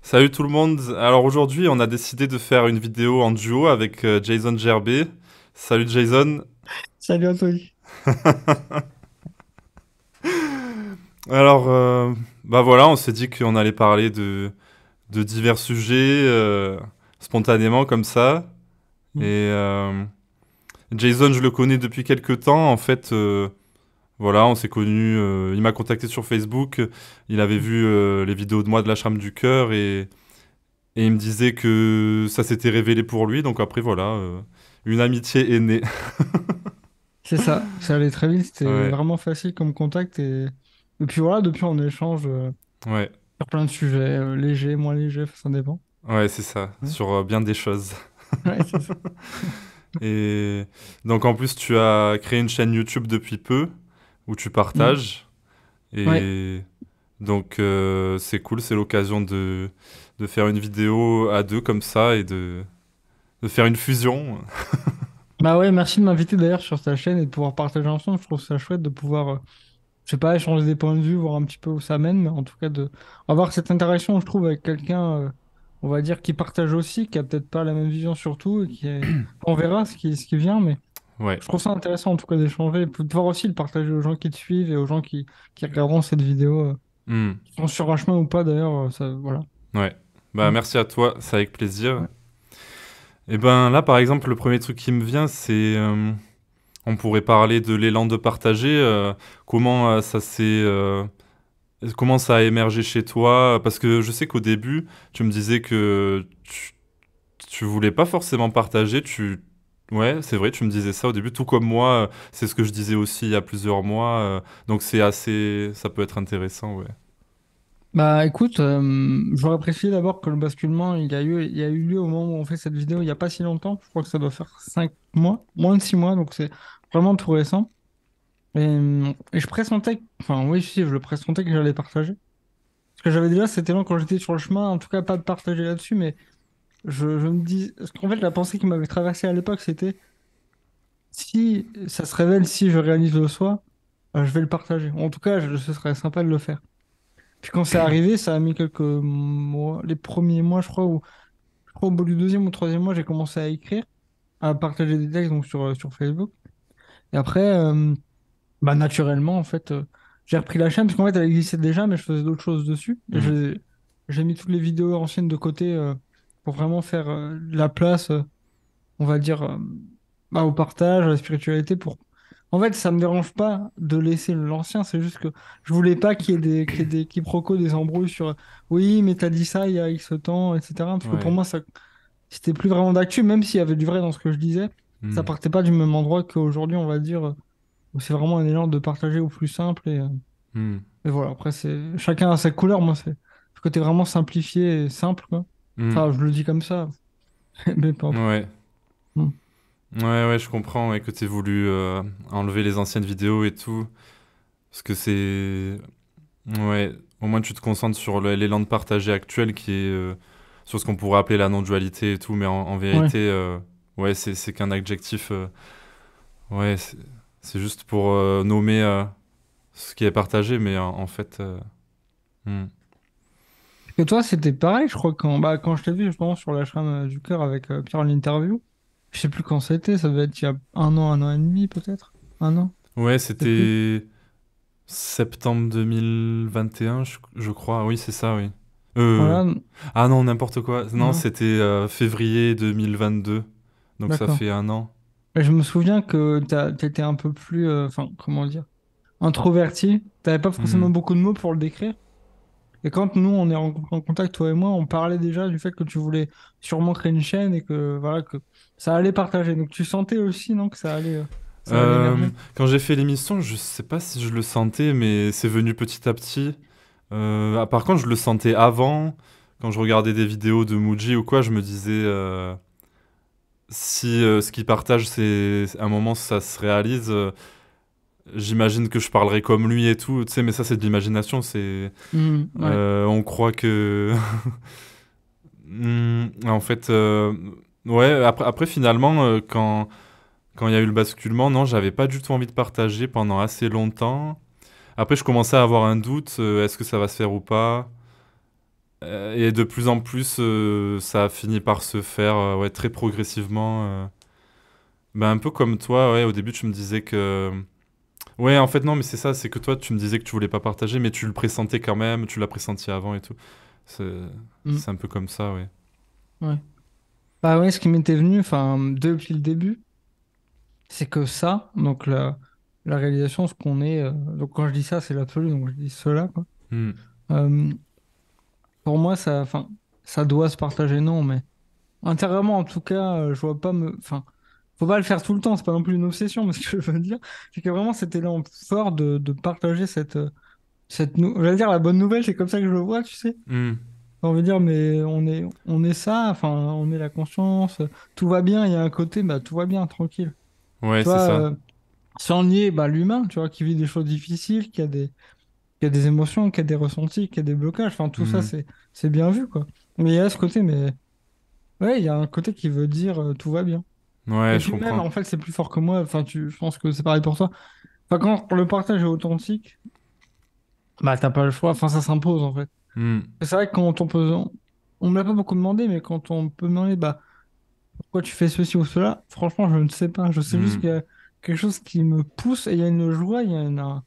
Salut tout le monde. Alors aujourd'hui, on a décidé de faire une vidéo en duo avec Jason Gerbet. Salut Jason. Salut à toi. Alors, bah voilà, on s'est dit qu'on allait parler de divers sujets spontanément comme ça. Et Mm. Jason, je le connais depuis quelques temps. En fait, voilà, on s'est connus. Il m'a contacté sur Facebook. Il avait vu les vidéos de moi de l'ashram du cœur et il me disait que ça s'était révélé pour lui. Donc après, voilà, une amitié est née. C'est ça, ça allait très vite, c'était Ouais, vraiment facile comme contact et puis voilà, depuis on échange ouais, sur plein de sujets, légers, moins légers, ça dépend. ouais, c'est ça, Ouais, sur bien des choses. ouais, c'est ça. Et donc en plus, tu as créé une chaîne YouTube depuis peu où tu Mm. partages. Ouais. Et donc c'est cool, c'est l'occasion de faire une vidéo à deux comme ça et de faire une fusion. Bah ouais, merci de m'inviter d'ailleurs sur ta chaîne et de pouvoir partager ensemble. Je trouve ça chouette de pouvoir, je sais pas, échanger des points de vue, voir un petit peu où ça mène, mais en tout cas de avoir cette interaction, je trouve, avec quelqu'un, on va dire, qui partage aussi, qui a peut-être pas la même vision sur tout et qui est... On verra ce qui vient, mais Ouais. je trouve ça intéressant en tout cas d'échanger, et de voir aussi le partager aux gens qui te suivent et aux gens qui regarderont cette vidéo, Hmm. qui sont sur un chemin ou pas d'ailleurs, ça, voilà. Ouais. Bah Mm. merci à toi, c'est avec plaisir. Ouais. Et ben là, par exemple, le premier truc qui me vient, c'est on pourrait parler de l'élan de partager. Comment ça s'est comment ça a émergé chez toi? Parce que je sais qu'au début, tu me disais que tu voulais pas forcément partager. Ouais, c'est vrai, tu me disais ça au début, tout comme moi. C'est ce que je disais aussi il y a plusieurs mois. Donc c'est assez, ça peut être intéressant, ouais. Bah écoute, je voudrais préciser d'abord que le basculement, il y a eu lieu au moment où on fait cette vidéo, il n'y a pas si longtemps, je crois que ça doit faire 5 mois, moins de 6 mois, donc c'est vraiment tout récent. Et je pressentais, enfin oui, si, je le pressentais que j'allais partager. Parce que j'avais déjà cet élan quand j'étais sur le chemin, en tout cas pas de partager là-dessus, mais je me dis, parce qu'en fait la pensée qui m'avait traversé à l'époque, c'était si ça se révèle, si je réalise le soi, je vais le partager. En tout cas, ce serait sympa de le faire. Puis quand c'est arrivé, ça a mis quelques mois, les premiers mois, je crois au bout du deuxième ou troisième mois, j'ai commencé à écrire, à partager des textes donc sur Facebook. Et après, bah, naturellement, en fait, j'ai repris la chaîne parce qu'en fait, elle existait déjà, mais je faisais d'autres choses dessus. Et Hmm. j'ai mis toutes les vidéos anciennes de côté pour vraiment faire la place. On va dire, bah, au partage, à la spiritualité pour... En fait, ça me dérange pas de laisser l'ancien, c'est juste que je voulais pas qu'il y ait des quiproquos, des embrouilles sur oui, mais t'as dit ça il y a X temps, etc. Parce que pour Ouais. moi, ça, c'était plus vraiment d'actu, même s'il y avait du vrai dans ce que je disais, ça Hmm. partait pas du même endroit qu'aujourd'hui, on va dire, où c'est vraiment un élan de partager au plus simple. Hmm. Et voilà, après, c'est chacun a sa couleur, moi, c'est le côté vraiment simplifié et simple, quoi. Hmm. Enfin, je le dis comme ça, mais pas. Ouais. Ouais, ouais, je comprends ouais, que tu voulu enlever les anciennes vidéos et tout. Parce que c'est. Ouais, au moins tu te concentres sur l'élan de partager actuel qui est sur ce qu'on pourrait appeler la non-dualité et tout, mais en Ouais. vérité, ouais, c'est qu'un adjectif. Ouais, c'est juste pour nommer ce qui est partagé, mais en fait. Hmm. Et toi, c'était pareil, je crois, quand je t'ai vu justement sur la chaîne du cœur avec Pierre en interview. Je sais plus quand c'était, ça devait être il y a un an et demi peut-être. Un an, Ouais, je sais plus. c'était septembre 2021, je crois. Oui, c'est ça, oui. Voilà, Ah non, n'importe quoi. Non, non, c'était février 2022. Donc ça d'accord. fait un an. Et je me souviens que t'étais un peu plus, enfin, comment dire, introverti. T'avais pas Hmm. forcément beaucoup de mots pour le décrire. Et quand nous, on est en contact, toi et moi, on parlait déjà du fait que tu voulais sûrement créer une chaîne et que, voilà, que ça allait partager. Donc tu sentais aussi, non, que ça allait émerger. Quand j'ai fait l'émission, je sais pas si je le sentais, mais c'est venu petit à petit. Par contre, je le sentais avant. Quand je regardais des vidéos de Muji ou quoi, je me disais si ce qu'il partage, c'est à un moment ça se réalise. J'imagine que je parlerai comme lui et tout, tu sais, mais ça c'est de l'imagination. Ouais. On croit que en fait, ouais. Après finalement, quand il y a eu le basculement, non, j'avais pas du tout envie de partager pendant assez longtemps. Après, je commençais à avoir un doute, est-ce que ça va se faire ou pas? Et de plus en plus, ça a fini par se faire ouais, très progressivement. Ben, un peu comme toi, ouais, au début, tu me disais que... Ouais, en fait, non, mais c'est ça, c'est que toi, tu me disais que tu voulais pas partager, mais tu le pressentais quand même, tu l'as pressenti avant et tout. C'est Mm. c'est un peu comme ça, ouais. Ouais. Bah ouais, ce qui m'était venu, enfin, depuis le début, c'est que ça, donc la réalisation, ce qu'on est, donc quand je dis ça, c'est l'absolu, donc je dis cela, quoi. Hmm. Euh, pour moi, ça, enfin, ça doit se partager, non, mais intérieurement, en tout cas, je vois pas me, enfin, faut pas le faire tout le temps, c'est pas non plus une obsession, mais ce que je veux dire, c'est que vraiment cet élan fort de partager j'allais dire la bonne nouvelle, c'est comme ça que je le vois, tu sais. Hmm. On veut dire, mais on est ça, enfin, on est la conscience, tout va bien, il y a un côté, bah, tout va bien, tranquille. Ouais, Tu c'est vois, ça. sans nier, bah, l'humain, tu vois, qui vit des choses difficiles, qui a des émotions, qui a des ressentis, qui a des blocages, enfin, tout ça, Hmm. c'est bien vu, quoi. Mais il y a ce côté, mais, ouais, il y a un côté qui veut dire, tout va bien. Ouais, Et je puis même, comprends. en fait, c'est plus fort que moi, enfin, je pense que c'est pareil pour toi. Enfin, quand le partage est authentique, bah, t'as pas le choix, enfin, ça s'impose, en fait. Hmm. C'est vrai que quand on me l'a pas beaucoup demandé, mais quand on peut demander, bah, pourquoi tu fais ceci ou cela, franchement, je ne sais pas. Je sais juste Hmm. qu'il y a quelque chose qui me pousse et il y a une joie, il y a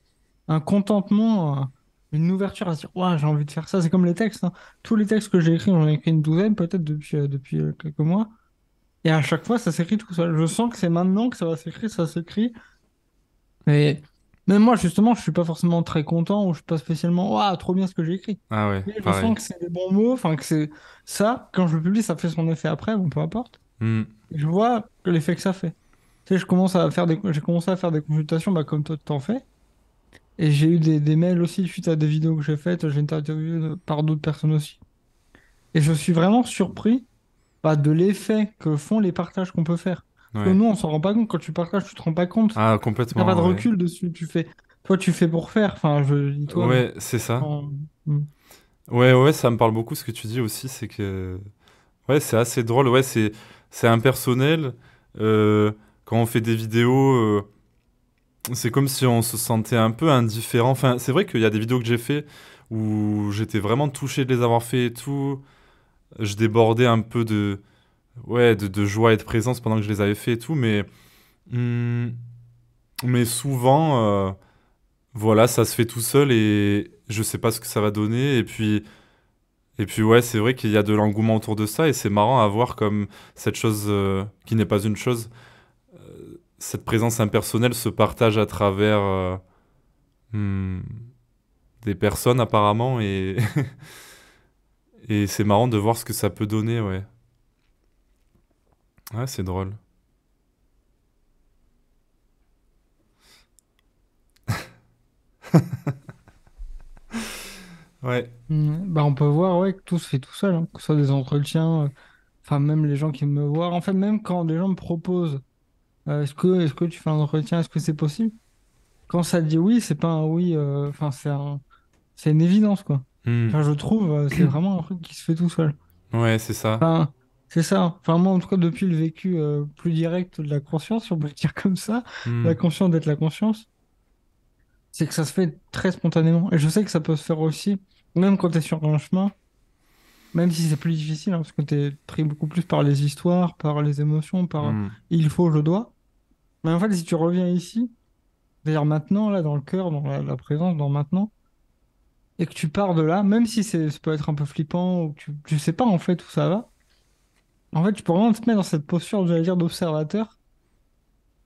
un contentement, une ouverture à se dire, ouais, j'ai envie de faire ça. C'est comme les textes, hein. Tous les textes que j'ai écrits, j'en ai écrit une douzaine peut-être depuis quelques mois. Et à chaque fois, ça s'écrit tout seul. Je sens que c'est maintenant que ça va s'écrire, ça s'écrit. Et même moi, justement, je suis pas forcément très content ou je suis pas spécialement, waouh, trop bien ce que j'ai écrit. Ah ouais, Mais je pareil. sens que c'est des bons mots, enfin que c'est ça, quand je le publie, ça fait son effet après, bon, peu importe. Hmm. Et je vois que l'effet que ça fait. Tu sais, j'ai commencé à faire des consultations, bah, comme toi, t'en fais. Et j'ai eu des mails aussi suite à des vidéos que j'ai faites. J'ai été interviewé par d'autres personnes aussi. Et je suis vraiment surpris, bah, de l'effet que font les partages qu'on peut faire. Parce que Ouais. nous, on s'en rend pas compte. Quand tu partages, tu te rends pas compte. Ah, T'as pas de complètement, ouais. recul dessus. Toi, tu fais pour faire. Enfin, je dis toi, mais. Ouais, c'est ça. en- Mm. Ouais, ouais, ça me parle beaucoup ce que tu dis aussi, c'est que... Ouais, c'est assez drôle, ouais, c'est impersonnel. Euh, Quand on fait des vidéos, c'est comme si on se sentait un peu indifférent. Enfin, c'est vrai qu'il y a des vidéos que j'ai fait où j'étais vraiment touché de les avoir fait et tout. Je débordais un peu ouais, de joie et de présence pendant que je les avais fait et tout, hum, mais souvent, voilà, ça se fait tout seul et je sais pas ce que ça va donner. Et puis ouais, c'est vrai qu'il y a de l'engouement autour de ça et c'est marrant à voir comme cette chose qui n'est pas une chose, cette présence impersonnelle se partage à travers hmm, des personnes apparemment et c'est marrant de voir ce que ça peut donner, ouais. Ouais, c'est drôle. Ouais. Bah, on peut voir, ouais, que tout se fait tout seul, hein. Que ce soit des entretiens, enfin, même les gens qui me voient. En fait, même quand des gens me proposent, est-ce que tu fais un entretien, est-ce que c'est possible? Quand ça dit oui, c'est pas un oui, enfin, c'est une évidence, quoi. Hmm. Enfin, je trouve, c'est vraiment un truc qui se fait tout seul. Ouais, c'est ça. Enfin, c'est ça. Enfin, moi, en tout cas, depuis le vécu plus direct de la conscience, si on peut le dire comme ça, Hmm. la conscience d'être la conscience, c'est que ça se fait très spontanément. Et je sais que ça peut se faire aussi, même quand tu es sur un chemin, même si c'est plus difficile, hein, parce que tu es pris beaucoup plus par les histoires, par les émotions, par Hmm. il faut, je dois. Mais en fait, si tu reviens ici, c'est-à-dire maintenant, là, dans le cœur, dans la présence, dans maintenant, et que tu pars de là, même si ça peut être un peu flippant, ou que tu sais pas en fait où ça va, en fait, tu peux vraiment te mettre dans cette posture, j'allais dire, d'observateur,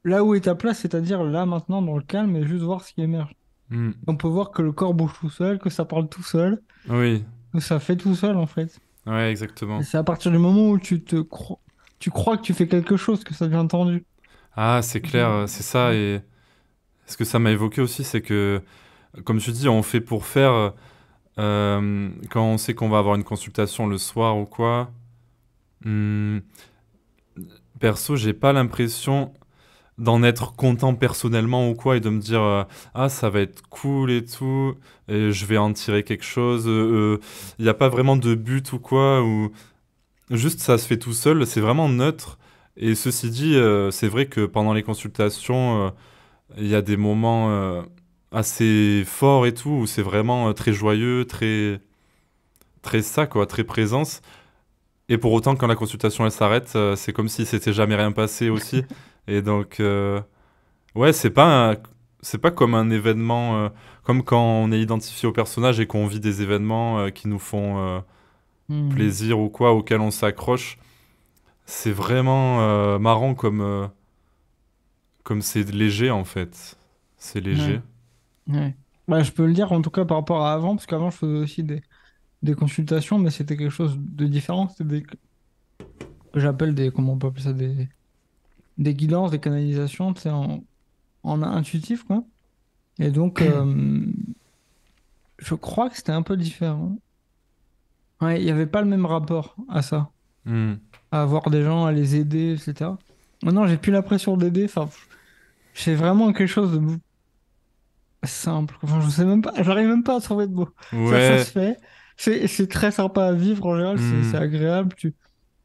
là où est ta place, c'est-à-dire là, maintenant, dans le calme, et juste voir ce qui émerge. Hmm. On peut voir que le corps bouge tout seul, que ça parle tout seul, Oui. que ça fait tout seul, en fait. Ouais, Et exactement. c'est à partir du moment où tu crois que tu fais quelque chose, que ça devient tendu. Ah, c'est clair, c'est ça. Et ce que ça m'a évoqué aussi, c'est que, comme tu dis, on fait pour faire. Quand on sait qu'on va avoir une consultation le soir ou quoi, hmm, perso, j'ai pas l'impression d'en être content personnellement ou quoi et de me dire ah ça va être cool et tout et je vais en tirer quelque chose. Il n'y a pas vraiment de but ou quoi ou juste ça se fait tout seul. C'est vraiment neutre. Et ceci dit, c'est vrai que pendant les consultations, il y a des moments assez forts et tout où c'est vraiment très joyeux, très très ça, quoi, très présence. Et pour autant, quand la consultation elle s'arrête, c'est comme si c'était jamais rien passé aussi. Et donc, ouais, c'est pas comme un événement, comme quand on est identifié au personnage et qu'on vit des événements qui nous font Hmm. plaisir ou quoi, auxquels on s'accroche. C'est vraiment marrant comme c'est léger en fait. C'est Ouais, léger. ouais. Bah, je peux le dire en tout cas par rapport à avant, parce qu'avant je faisais aussi des consultations, mais c'était quelque chose de différent. C'était que j'appelle des, comment on peut appeler ça, des guidances, des canalisations, tu sais, en intuitif, quoi. Et donc, je crois que c'était un peu différent. Ouais, il n'y avait pas le même rapport à ça, Hmm. à avoir des gens, à les aider, etc. Maintenant, j'ai plus la pression d'aider. Enfin, c'est vraiment quelque chose de simple. Enfin, je sais même pas, j'arrive même pas à trouver de mots. Ça se Ouais. fait. C'est très sympa à vivre en général, c'est Hmm. agréable.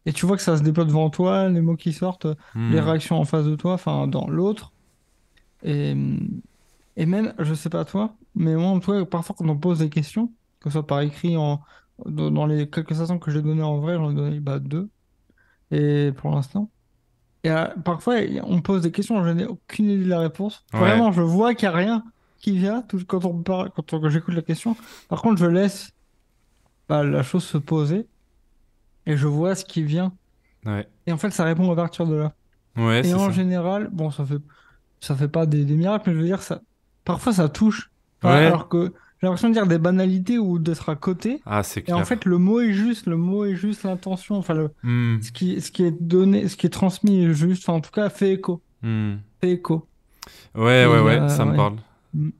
Et tu vois que ça se déploie devant toi, les mots qui sortent, les Hmm. réactions en face de toi, enfin, dans l'autre. Et, et même, je sais pas toi, mais moi, toi, parfois, quand on pose des questions, que ce soit par écrit, dans les quelques instants que j'ai donné en vrai, j'en ai donné bah, deux, et pour l'instant. Et parfois, on me pose des questions, je n'ai aucune idée de la réponse. Ouais. Vraiment, je vois qu'il n'y a rien qui vient quand on me parle, quand j'écoute la question. Par contre, je laisse bah, la chose se poser et je vois ce qui vient. Ouais. Et en fait, ça répond à partir de là. Ouais, Et c'est en ça. général, bon, ça fait pas des miracles, mais je veux dire, parfois ça touche. Enfin, Ouais. alors que j'ai l'impression de dire des banalités ou d'être à côté. Ah, c'est Et en clair. fait, le mot est juste, l'intention, enfin, Hmm. ce qui est donné, ce qui est transmis est juste, enfin, en tout cas, fait écho. Hmm. Fait écho. Ouais, Et ouais, il y ouais, a, ça me ouais. parle. Mm.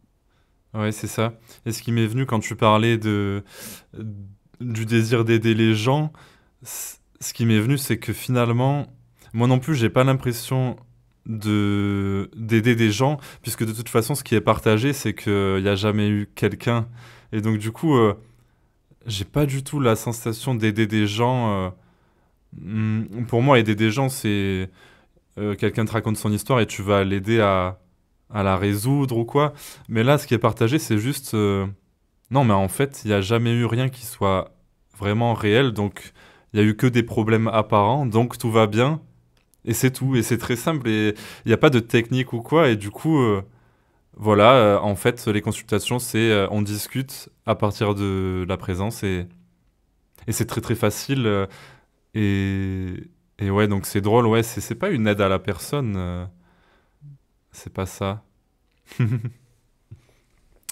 Ouais, c'est ça. Et ce qui m'est venu quand tu parlais du désir d'aider les gens, ce qui m'est venu, c'est que finalement, moi non plus, j'ai pas l'impression d'aider des gens, puisque de toute façon, ce qui est partagé, c'est qu'il n'y a jamais eu quelqu'un. Et donc, du coup, j'ai pas du tout la sensation d'aider des gens. Pour moi, aider des gens, c'est quelqu'un te raconte son histoire et tu vas l'aider à la résoudre ou quoi. Mais là, ce qui est partagé, c'est juste... non, mais en fait, il n'y a jamais eu rien qui soit vraiment réel, donc il y a eu que des problèmes apparents, donc tout va bien, et c'est tout, et c'est très simple, et il n'y a pas de technique ou quoi, et du coup, voilà, en fait, les consultations, c'est on discute à partir de la présence, et c'est très très facile, et ouais, donc c'est drôle, ouais, c'est pas une aide à la personne, c'est pas ça.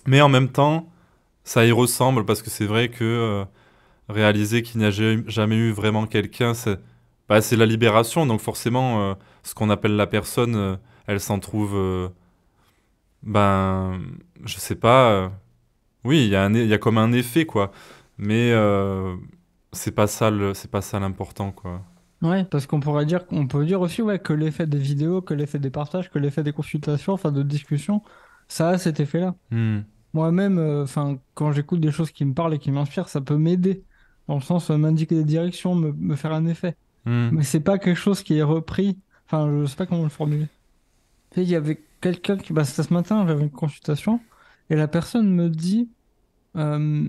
Mais en même temps, ça y ressemble, parce que c'est vrai que réaliser qu'il n'y a jamais eu vraiment quelqu'un, c'est la libération. Donc forcément, ce qu'on appelle la personne, elle s'en trouve, ben, je sais pas. Oui, il y a comme un effet, quoi. Mais c'est pas ça l'important, quoi. Ouais, parce qu'on peut dire aussi ouais, que l'effet des vidéos, que l'effet des partages, que l'effet des consultations, enfin de discussions, ça a cet effet-là. Hmm, Moi-même, enfin, quand j'écoute des choses qui me parlent et qui m'inspirent, ça peut m'aider. Dans le sens, m'indiquer des directions, me faire un effet. hmm, Mais c'est pas quelque chose qui est repris. Enfin, je sais pas comment le formuler. Tu sais, il y avait quelqu'un qui, bah, c'était ce matin, j'avais une consultation, et la personne me dit euh,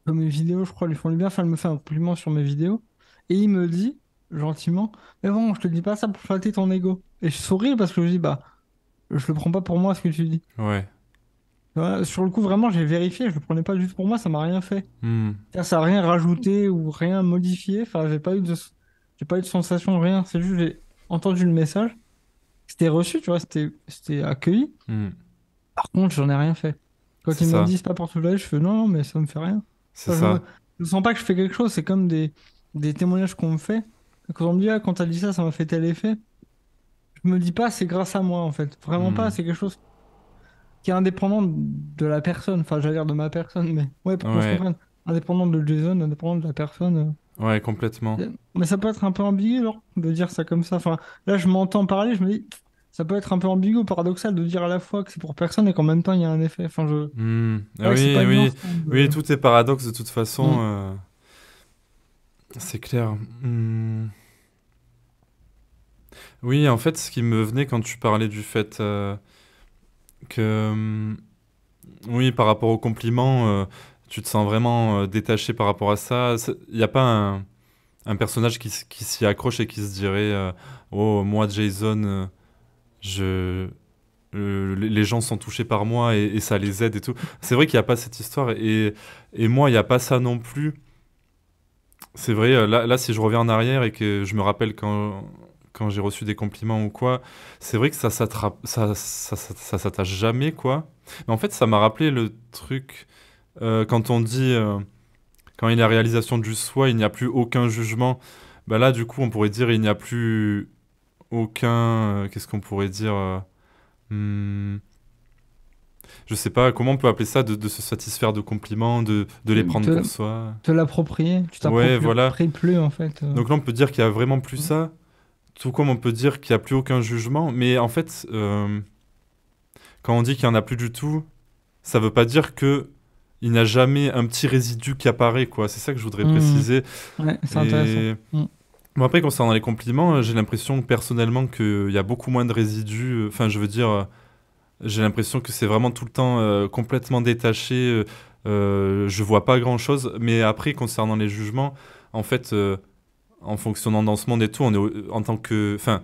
que mes vidéos, je crois, lui font du bien. Enfin, elle me fait un compliment sur mes vidéos. Et il me dit, gentiment, mais bon, je te dis pas ça pour flatter ton ego. Et je souris parce que je dis, bah, je le prends pas pour moi ce que tu dis. ouais. Voilà, sur le coup, vraiment, j'ai vérifié, je le prenais pas du tout pour moi, ça m'a rien fait. Hmm, C'est-à-dire, ça n'a rien rajouté ou rien modifié. Enfin, j'ai pas eu de sensation, rien. C'est juste, j'ai entendu le message. C'était reçu, tu vois, c'était accueilli. hmm. Par contre, j'en ai rien fait. Quand C'est il m'a ça. dit, c'est pas pour tout je fais non, non, mais ça me fait rien. C'est Enfin, ça. je sens pas que je fais quelque chose. C'est comme des témoignages qu'on me fait. Quand on me dit, ah, quand t'as dit ça, ça m'a fait tel effet. Je me dis pas, c'est grâce à moi, en fait. Vraiment pas. Hmm. C'est quelque chose qui est indépendant de la personne. Enfin, j'allais dire de ma personne, mais ouais, pour qu'on se Ouais. comprenne. Indépendant de Jason, indépendant de la personne. Ouais, complètement. Mais ça peut être un peu ambigu, genre, de dire ça comme ça. Enfin, là, je m'entends parler, je me dis, ça peut être un peu ambigu, paradoxal de dire à la fois que c'est pour personne et qu'en même temps, il y a un effet. Enfin, Hmm. c'est vrai que c'est pas Oui, évident, oui. je trouve, Oui, tout est paradoxe de toute façon. Mm. C'est clair. Hmm. Oui, en fait, ce qui me venait quand tu parlais du fait que, oui, par rapport aux compliments, tu te sens vraiment détaché par rapport à ça. Il n'y a pas un personnage qui s'y accroche et qui se dirait oh, moi, Jason, je... les gens sont touchés par moi et ça les aide et tout. C'est vrai qu'il n'y a pas cette histoire et moi, il n'y a pas ça non plus. C'est vrai, là, si je reviens en arrière et que je me rappelle quand j'ai reçu des compliments ou quoi, c'est vrai que ça s'attache jamais, quoi. Mais en fait, ça m'a rappelé le truc quand on dit, quand il y a réalisation du soi, il n'y a plus aucun jugement. Bah là, du coup, on pourrait dire il n'y a plus aucun. Qu'est-ce qu'on pourrait dire hmm, je sais pas, comment on peut appeler ça, de se satisfaire de compliments, de les prendre pour Te, soi. te l'approprier, tu Ouais, voilà. t'appropries plus en fait. Donc là, on peut dire qu'il y a vraiment plus ça, tout comme on peut dire qu'il n'y a plus aucun jugement. Mais en fait, quand on dit qu'il n'y en a plus du tout, ça veut pas dire que il n'y a jamais un petit résidu qui apparaît, quoi. C'est ça que je voudrais Hmm. préciser. Ouais, c'est intéressant. Et Hmm. bon, après, concernant les compliments, j'ai l'impression personnellement qu'il y a beaucoup moins de résidus. Enfin, je veux dire, j'ai l'impression que c'est vraiment tout le temps complètement détaché. Je vois pas grand-chose. Mais après, concernant les jugements, en fait, en fonctionnant dans ce monde et tout, en tant que, enfin,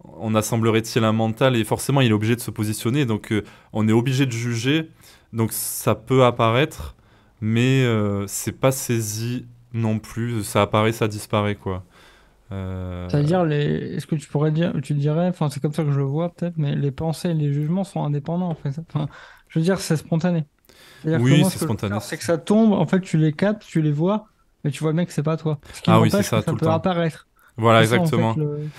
on assemblerait-il un mental et forcément, il est obligé de se positionner. Donc, on est obligé de juger. Donc, ça peut apparaître, mais c'est pas saisi non plus. Ça apparaît, ça disparaît, quoi. Euh, C'est-à-dire, est-ce que tu pourrais dire, tu dirais, enfin, c'est comme ça que je le vois peut-être, mais les pensées et les jugements sont indépendants en fait. Enfin, je veux dire, c'est spontané. C'est-à-dire que Oui, moi, ce c'est que je veux spontané. faire, c'est que ça tombe, en fait, tu les captes, tu les vois, mais tu vois bien que c'est pas toi. Ce qui Ah oui, c'est n'empêche que ça, ça tout le peut temps. apparaître. Voilà, C'est ça, en fait, exactement.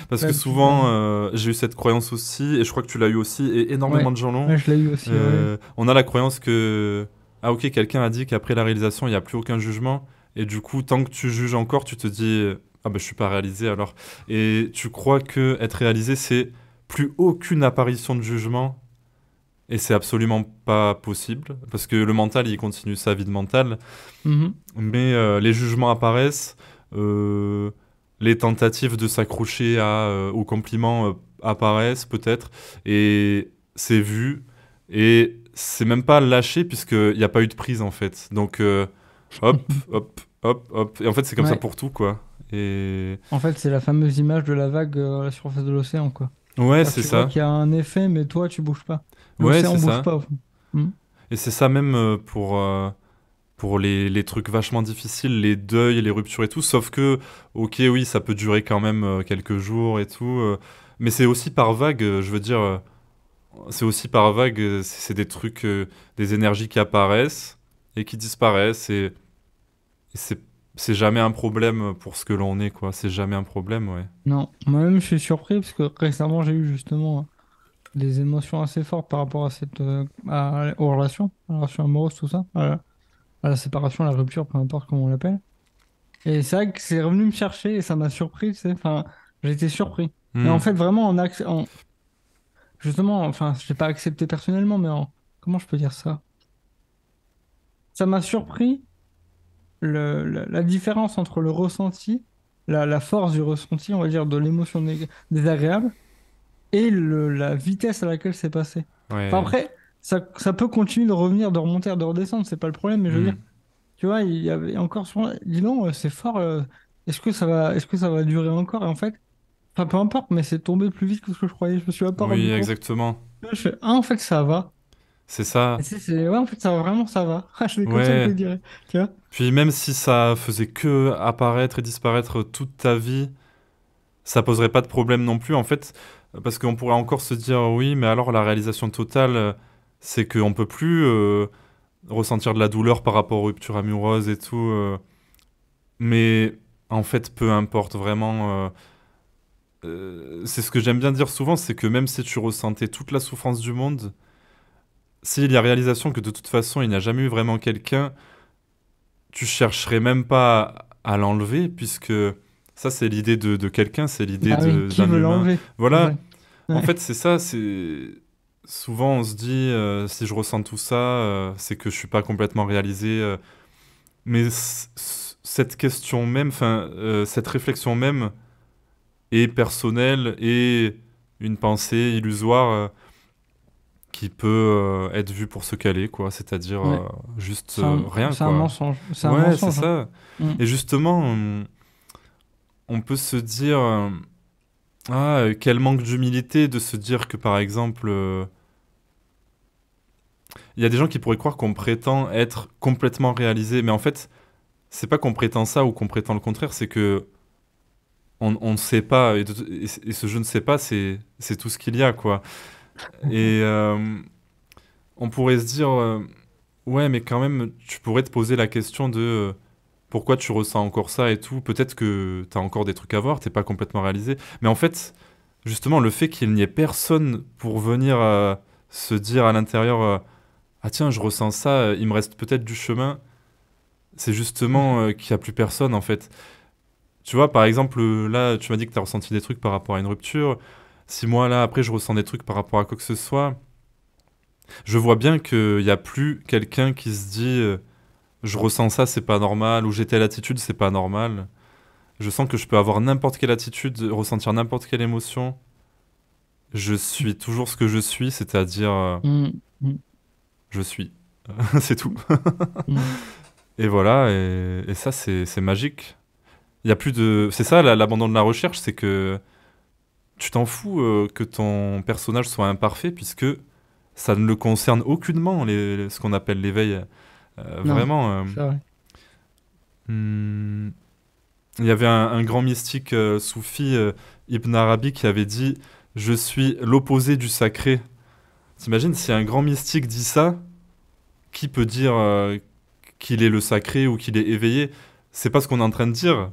Parce la que souvent, différence. j'ai eu cette croyance aussi, et je crois que tu l'as eu aussi, et énormément Ouais, de gens l'ont. ouais, je l'ai eu aussi, ouais. On a la croyance que, ah ok, quelqu'un a dit qu'après la réalisation, il n'y a plus aucun jugement, et du coup, tant que tu juges encore, tu te dis, ah ben je suis pas réalisé alors. Et tu crois que être réalisé, c'est plus aucune apparition de jugement, et c'est absolument pas possible, parce que le mental, il continue sa vie de mental, Mhm. mais les jugements apparaissent, euh, les tentatives de s'accrocher aux compliments apparaissent peut-être, et c'est vu, et c'est même pas lâché puisqu'il n'y a pas eu de prise en fait. Donc hop, hop, hop, hop, et en fait c'est comme ça Ouais, pour tout quoi. Et en fait, c'est la fameuse image de la vague à la surface de l'océan, quoi. ouais, C'est-à-dire que c'est tu vois ça. qu'il y a un effet, mais toi, tu bouges pas. Ouais, L'océan c'est bouge ça. pas, au fond. Mhm. Et c'est ça même pour les trucs vachement difficiles, les deuils, les ruptures et tout. Sauf que, ok, oui, ça peut durer quand même quelques jours et tout. Mais c'est aussi par vague, je veux dire, c'est aussi par vague, c'est des trucs, des énergies qui apparaissent et qui disparaissent. Et c'est jamais un problème pour ce que l'on est, quoi. C'est jamais un problème, ouais. Non, moi-même, je suis surpris parce que récemment, j'ai eu justement des émotions assez fortes par rapport à aux relations, à la relation amoureuse, tout ça, à la séparation, à la rupture, peu importe comment on l'appelle. Et c'est vrai que c'est revenu me chercher et ça m'a surpris, tu sais. Enfin, j'ai été surpris. Et en Hmm. fait, vraiment, justement, enfin, je l'ai pas accepté personnellement, mais comment je peux dire ça? Ça m'a surpris la différence entre le ressenti, la force du ressenti, on va dire, de l'émotion désagréable et la vitesse à laquelle c'est passé. Enfin, Ouais. après, ça peut continuer de revenir, de remonter, de redescendre, c'est pas le problème, mais je veux dire, Hmm. tu vois, il y avait encore sur. Dis donc, c'est fort, est-ce que ça va durer encore? Et en fait, enfin, peu importe, mais c'est tombé plus vite que ce que je croyais, je me suis même pas Oui, rendu compte. exactement. Je fais, ah, en fait, ça va. C'est Et ça. tu sais, ouais, en fait, ça va vraiment, ça va. Ah, c'est comme ça que je Ouais. le dirais, tu vois. Puis même si ça faisait que apparaître et disparaître toute ta vie, ça poserait pas de problème non plus, en fait, parce qu'on pourrait encore se dire, oui, mais alors la réalisation totale, c'est qu'on peut plus ressentir de la douleur par rapport aux ruptures amoureuses et tout. Mais en fait, peu importe vraiment. C'est ce que j'aime bien dire souvent, c'est que même si tu ressentais toute la souffrance du monde, s'il y a réalisation que de toute façon il n'y a jamais eu vraiment quelqu'un, tu chercherais même pas à l'enlever, puisque ça c'est l'idée de quelqu'un, c'est l'idée Ah oui, qui d'un veut humain. l'enlever? C'est Voilà, ça. en Ouais. fait c'est ça, c'est... Souvent on se dit, si je ressens tout ça, c'est que je suis pas complètement réalisé. Mais cette question même, enfin, cette réflexion même est personnelle et une pensée illusoire qui peut être vue pour ce qu'elle est, quoi. C'est-à-dire Ouais. juste rien, C'est un quoi. mensonge. C'est un Ouais, c'est mensonge, hein. ça. Mm. Et justement, on peut se dire, quel manque d'humilité de se dire que, par exemple, il y a des gens qui pourraient croire qu'on prétend être complètement réalisé, mais en fait, c'est pas qu'on prétend ça ou qu'on prétend le contraire, c'est que on ne sait pas, et ce je ne sais pas, c'est tout ce qu'il y a, quoi. Et on pourrait se dire, ouais, mais quand même, tu pourrais te poser la question de pourquoi tu ressens encore ça et tout. Peut-être que tu as encore des trucs à voir, t'es pas complètement réalisé. Mais en fait, justement, le fait qu'il n'y ait personne pour venir se dire à l'intérieur, ah tiens, je ressens ça, il me reste peut-être du chemin, c'est justement qu'il n'y a plus personne, en fait. Tu vois, par exemple, là, tu m'as dit que tu as ressenti des trucs par rapport à une rupture. Si moi, là, après, je ressens des trucs par rapport à quoi que ce soit, je vois bien qu'il n'y a plus quelqu'un qui se dit je ressens ça, c'est pas normal, ou j'ai telle attitude, c'est pas normal. Je sens que je peux avoir n'importe quelle attitude, ressentir n'importe quelle émotion. Je suis toujours ce que je suis, c'est-à-dire Mm. Mm. je suis. C'est tout. Mm. Et voilà, et ça, c'est magique. Il y a plus de. C'est ça, l'abandon de la recherche, c'est que tu t'en fous que ton personnage soit imparfait, puisque ça ne le concerne aucunement, ce qu'on appelle l'éveil. Non, Vraiment. c'est vrai. Hmm, il y avait un grand mystique soufi, Ibn Arabi, qui avait dit je suis l'opposé du sacré. T'imagines, si un grand mystique dit ça, qui peut dire qu'il est le sacré ou qu'il est éveillé? C'est pas ce qu'on est en train de dire,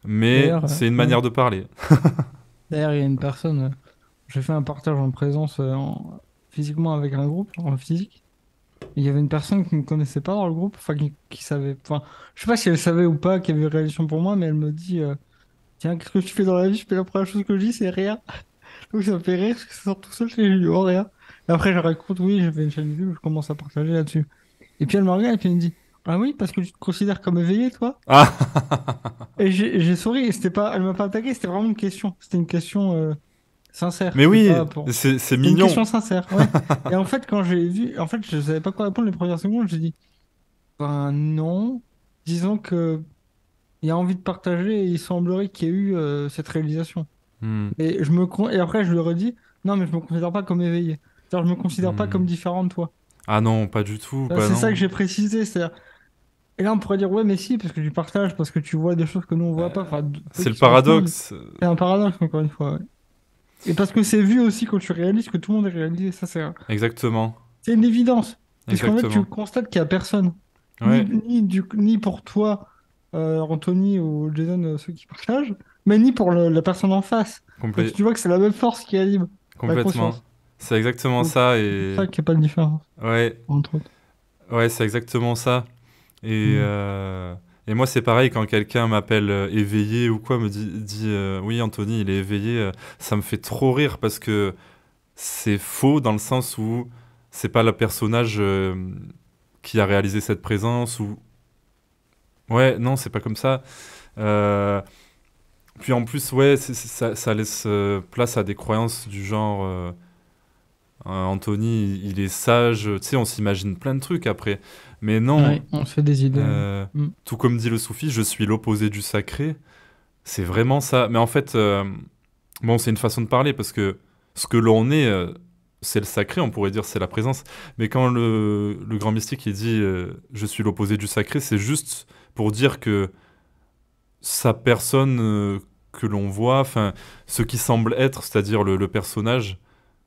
mais D'ailleurs, c'est une ouais. manière de parler. D'ailleurs, il y a une personne, j'ai fait un partage en présence physiquement avec un groupe, en physique. Il y avait une personne qui ne me connaissait pas dans le groupe, enfin qui savait, enfin, je sais pas si elle savait ou pas qu'il y avait une réalisation pour moi, mais elle me dit, tiens, qu'est-ce que tu fais dans la vie? Je fais la première chose que je dis, c'est rien. Donc ça me fait rire, parce que ça sort tout seul, je dis, oh rien. Et après, je raconte, oui, j'ai fait une chaîne YouTube, je commence à partager là-dessus. Et puis elle me regarde et puis elle me dit, ah oui, parce que tu te considères comme éveillé, toi? Ah. Et j'ai souri, et c'était pas, elle m'a pas attaqué, c'était vraiment une question. C'était une question sincère, Mais c'était oui, pas pour. c'est C'était une question mignon. sincère, ouais. Et en fait, quand j'ai vu, en fait, je savais pas quoi répondre les premières secondes, j'ai dit, ben non, disons que il a envie de partager et il semblerait qu'il y ait eu cette réalisation. Hmm, Et après, je lui redis, non, mais je me considère pas comme éveillé. C'est-à-dire, je me considère pas comme hmm. différent de toi. Ah non, pas du tout, bah C'est ça que non. j'ai précisé. Et là, on pourrait dire, ouais, mais si, parce que tu partages, parce que tu vois des choses que nous, on voit pas. Enfin, peu C'est le qui s'en foutent. paradoxe. C'est un paradoxe, encore une fois. Ouais. Et parce que c'est vu aussi quand tu réalises que tout le monde est réalisé. Ça, Exactement, c'est une évidence. Puisqu'en fait, tu exactement. constates qu'il y a personne. Ouais, Ni pour toi, Anthony ou Jason, ceux qui partagent, mais ni pour la personne en face. Parce que complé- tu vois que c'est la même force qui anime la complètement. conscience. C'est exactement Donc, ça, c'est pour et ça qu'il n'y a pas de différence, ouais, entre autres. ouais, c'est exactement ça. Et, Mm. euh, et moi, c'est pareil, quand quelqu'un m'appelle éveillé ou quoi, me dit oui, Anthony, il est éveillé, ça me fait trop rire parce que c'est faux dans le sens où c'est pas le personnage qui a réalisé cette présence ou. Ouais, non, c'est pas comme ça. Euh, Puis en plus, ouais, ça laisse place à des croyances du genre Anthony, il est sage, tu sais, on s'imagine plein de trucs après. Mais non, Ouais, on se fait des idées. Ouais. euh, Mm. tout comme dit le soufi, je suis l'opposé du sacré. C'est vraiment ça. Mais en fait, bon, c'est une façon de parler parce que ce que l'on est, c'est le sacré, on pourrait dire, c'est la présence. Mais quand le grand mystique il dit je suis l'opposé du sacré, c'est juste pour dire que sa personne que l'on voit, enfin, ce qui semble être, c'est-à-dire le personnage,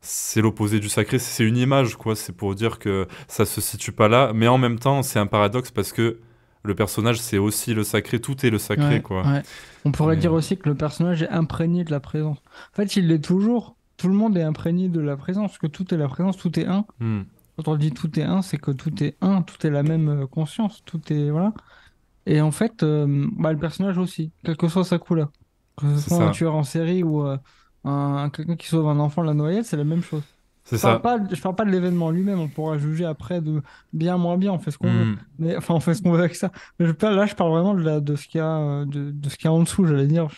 c'est l'opposé du sacré, c'est une image, quoi. C'est pour dire que ça se situe pas là, mais en même temps, c'est un paradoxe parce que le personnage, c'est aussi le sacré, tout est le sacré, Ouais, quoi. ouais. On pourrait Et- dire aussi que le personnage est imprégné de la présence. En fait, il l'est toujours. Tout le monde est imprégné de la présence, parce que tout est la présence, tout est un. Hmm, Quand on dit tout est un, c'est que tout est un, tout est la même conscience, tout est. Voilà. Et en fait, bah, le personnage aussi, quelle que soit sa couleur. Que ce c'est soit un ça, tueur en série ou quelqu'un qui sauve un enfant de la noyade, c'est la même chose. c'est ça. Je parle pas de l'événement lui-même, on pourra juger après de bien, moins bien, on fait ce qu'on veut. Hmm, Mais enfin, on fait ce qu'on veut avec ça. Mais là, je parle vraiment de ce qu'il y a, de ce qu'il y a en dessous, j'allais dire.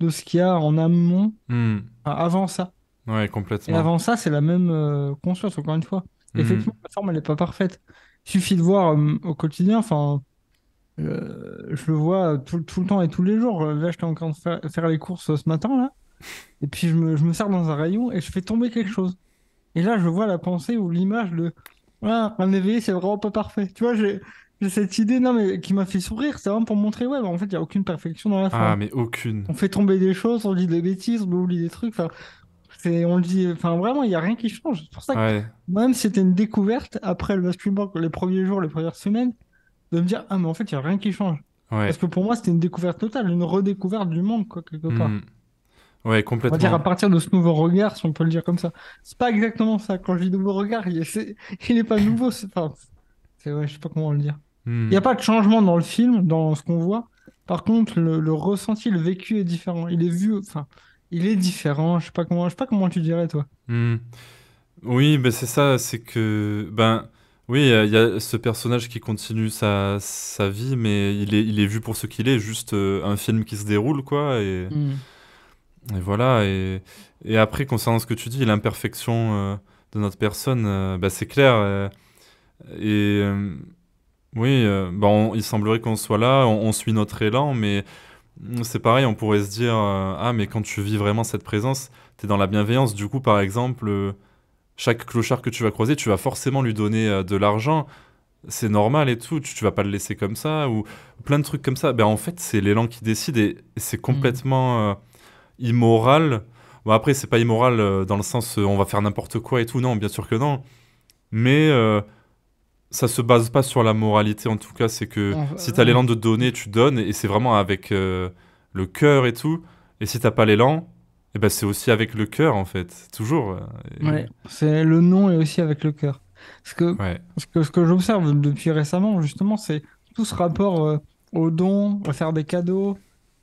De ce qu'il y a en amont, hmm. enfin, avant ça. Ouais, Et complètement. avant ça, c'est la même conscience, encore une fois. Hmm. Effectivement, la forme, elle n'est pas parfaite. Il suffit de voir au quotidien, enfin, je le vois tout le temps et tous les jours. Là, j'étais en train de faire les courses ce matin, là, et puis je me sers dans un rayon et je fais tomber quelque chose. Et là, je vois la pensée ou l'image de, voilà, un éveillé, c'est vraiment pas parfait. Tu vois, j'ai cette idée, non, mais qui m'a fait sourire, c'est vraiment pour montrer, ouais, bah, en fait, il n'y a aucune perfection dans la Ah, forme. mais aucune. On fait tomber des choses, on dit des bêtises, on oublie des trucs. Enfin, on le dit, enfin vraiment, il n'y a rien qui change. C'est pour ça que Ouais, même si c'était une découverte après le basket-ball, les premiers jours, les premières semaines, de me dire, ah, mais en fait, il n'y a rien qui change. Parce ouais. que pour moi, c'était une découverte totale, une redécouverte du monde, quoi, quelque Hmm. part. Ouais, On va dire à complètement. partir de ce nouveau regard, si on peut le dire comme ça. C'est pas exactement ça. Quand je dis nouveau regard, il est pas nouveau. Enfin, ouais, je sais pas comment le dire. Il n'y a Hmm. pas de changement dans le film, dans ce qu'on voit. Par contre, le ressenti, le vécu est différent. Il est vu, enfin, il est différent. Je sais pas comment tu dirais, toi. Hmm. Oui, ben c'est ça, c'est que, ben, oui, il y a ce personnage qui continue sa vie, mais il est vu pour ce qu'il est, juste un film qui se déroule, quoi, Hmm. et voilà, et après, concernant ce que tu dis, l'imperfection de notre personne, ben, c'est clair, et oui, ben, il semblerait qu'on soit là, on suit notre élan, mais c'est pareil, on pourrait se dire, ah, mais quand tu vis vraiment cette présence, t'es dans la bienveillance, du coup, par exemple, chaque clochard que tu vas croiser, tu vas forcément lui donner de l'argent. C'est normal et tout, tu vas pas le laisser comme ça, ou plein de trucs comme ça. Ben, en fait, c'est l'élan qui décide et c'est Hmm. complètement immoral. Bon, après, c'est pas immoral dans le sens on va faire n'importe quoi et tout, non, bien sûr que non. Mais ça se base pas sur la moralité, en tout cas, c'est que si t'as Ouais. l'élan de donner, tu donnes, et c'est vraiment avec le cœur et tout. Et si t'as pas l'élan, eh ben, c'est aussi avec le cœur, en fait, toujours. Ouais, c'est le nom et aussi avec le cœur. Parce que Ouais. ce que j'observe depuis récemment, justement, c'est tout ce rapport au don, à faire des cadeaux,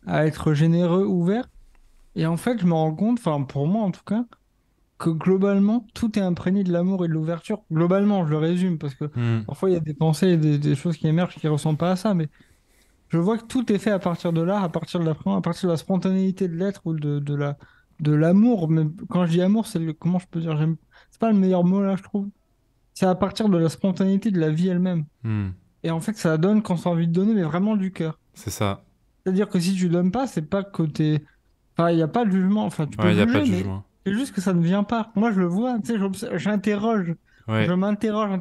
à être généreux, ouvert. Et en fait, je me rends compte, enfin pour moi en tout cas, que globalement, tout est imprégné de l'amour et de l'ouverture. Globalement, je le résume, parce que Hmm. parfois il y a des pensées et des choses qui émergent qui ne ressemblent pas à ça, mais je vois que tout est fait à partir de là, à partir de à partir de la spontanéité de l'être ou de l'amour. Mais quand je dis amour, comment je peux dire, c'est pas le meilleur mot là, je trouve. C'est à partir de la spontanéité de la vie elle-même. Hmm. Et en fait, ça donne quand on a envie de donner, mais vraiment du cœur. C'est ça. C'est-à-dire que si tu donnes pas, c'est pas que t'es. Enfin, il n'y a pas de jugement. Enfin, tu peux Ouais, il n'y a pas juger, de mais jugement. c'est juste que ça ne vient pas. Moi, je le vois, tu sais, j'interroge. Je Ouais. m'interroge,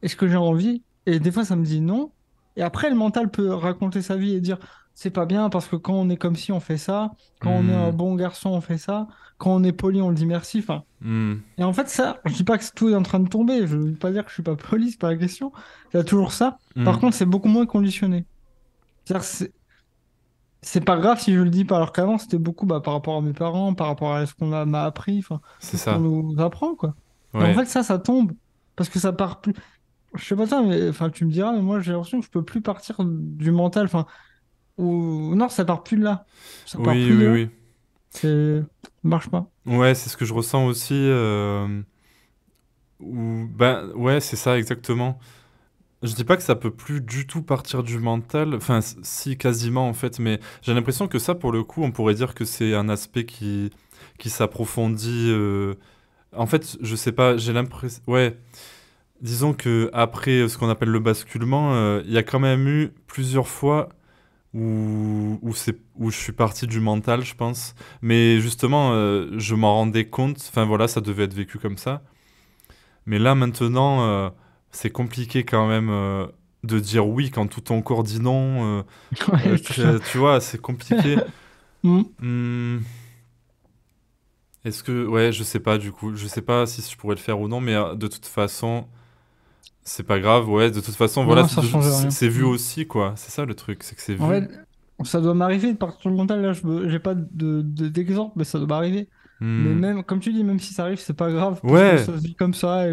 est-ce que j'ai envie? Et des fois, ça me dit non. Et après, le mental peut raconter sa vie et dire, c'est pas bien parce que quand on est comme ci, on fait ça. Quand on est un Hmm. bon garçon, on fait ça. Quand on est poli, on dit merci. Enfin, Hmm. et en fait, ça, je dis pas que tout est en train de tomber. Je veux pas dire que je suis pas poli, c'est pas la question. Il y a toujours ça. Par Hmm. contre, c'est beaucoup moins conditionné. C'est-à-dire, c'est pas grave si je le dis pas, alors qu'avant, c'était beaucoup bah, par rapport à mes parents, par rapport à ce qu'on m'a appris, enfin, C'est tout ce qu'on ça. nous apprend, quoi. Et en Ouais. fait, ça tombe. Parce que ça part plus. Je sais pas toi, mais enfin, tu me diras, mais moi, j'ai l'impression que je peux plus partir du mental. Enfin, ou non, ça part plus de là. Ça part Oui, plus de oui, là. oui. Ça marche pas. Ouais, c'est ce que je ressens aussi. Ben, ouais, c'est ça, exactement. Je dis pas que ça peut plus du tout partir du mental. Enfin, si, quasiment, en fait. Mais j'ai l'impression que ça, pour le coup, on pourrait dire que c'est un aspect qui s'approfondit. En fait, je sais pas, j'ai l'impression. Ouais. Disons que après ce qu'on appelle le basculement, il y a quand même eu plusieurs fois où je suis parti du mental, je pense. Mais justement, je m'en rendais compte. Enfin voilà, ça devait être vécu comme ça. Mais là maintenant, c'est compliqué quand même de dire oui quand tout ton corps dit non. Ouais, c'est ça. Tu vois, c'est compliqué. Hmm. Hmm, est-ce que, ouais, je sais pas du coup. Je sais pas si je pourrais le faire ou non. Mais de toute façon, c'est pas grave. Ouais, de toute façon, voilà, Non, ça change rien. c'est vu Hmm. aussi quoi. C'est ça le truc, c'est que c'est En vu. fait, ça doit m'arriver de partir du mental. Là, j'ai pas d'exemple, mais ça doit m'arriver. Mais Hmm. même, comme tu dis, même si ça arrive, c'est pas grave parce que Ouais, ça se vit comme ça.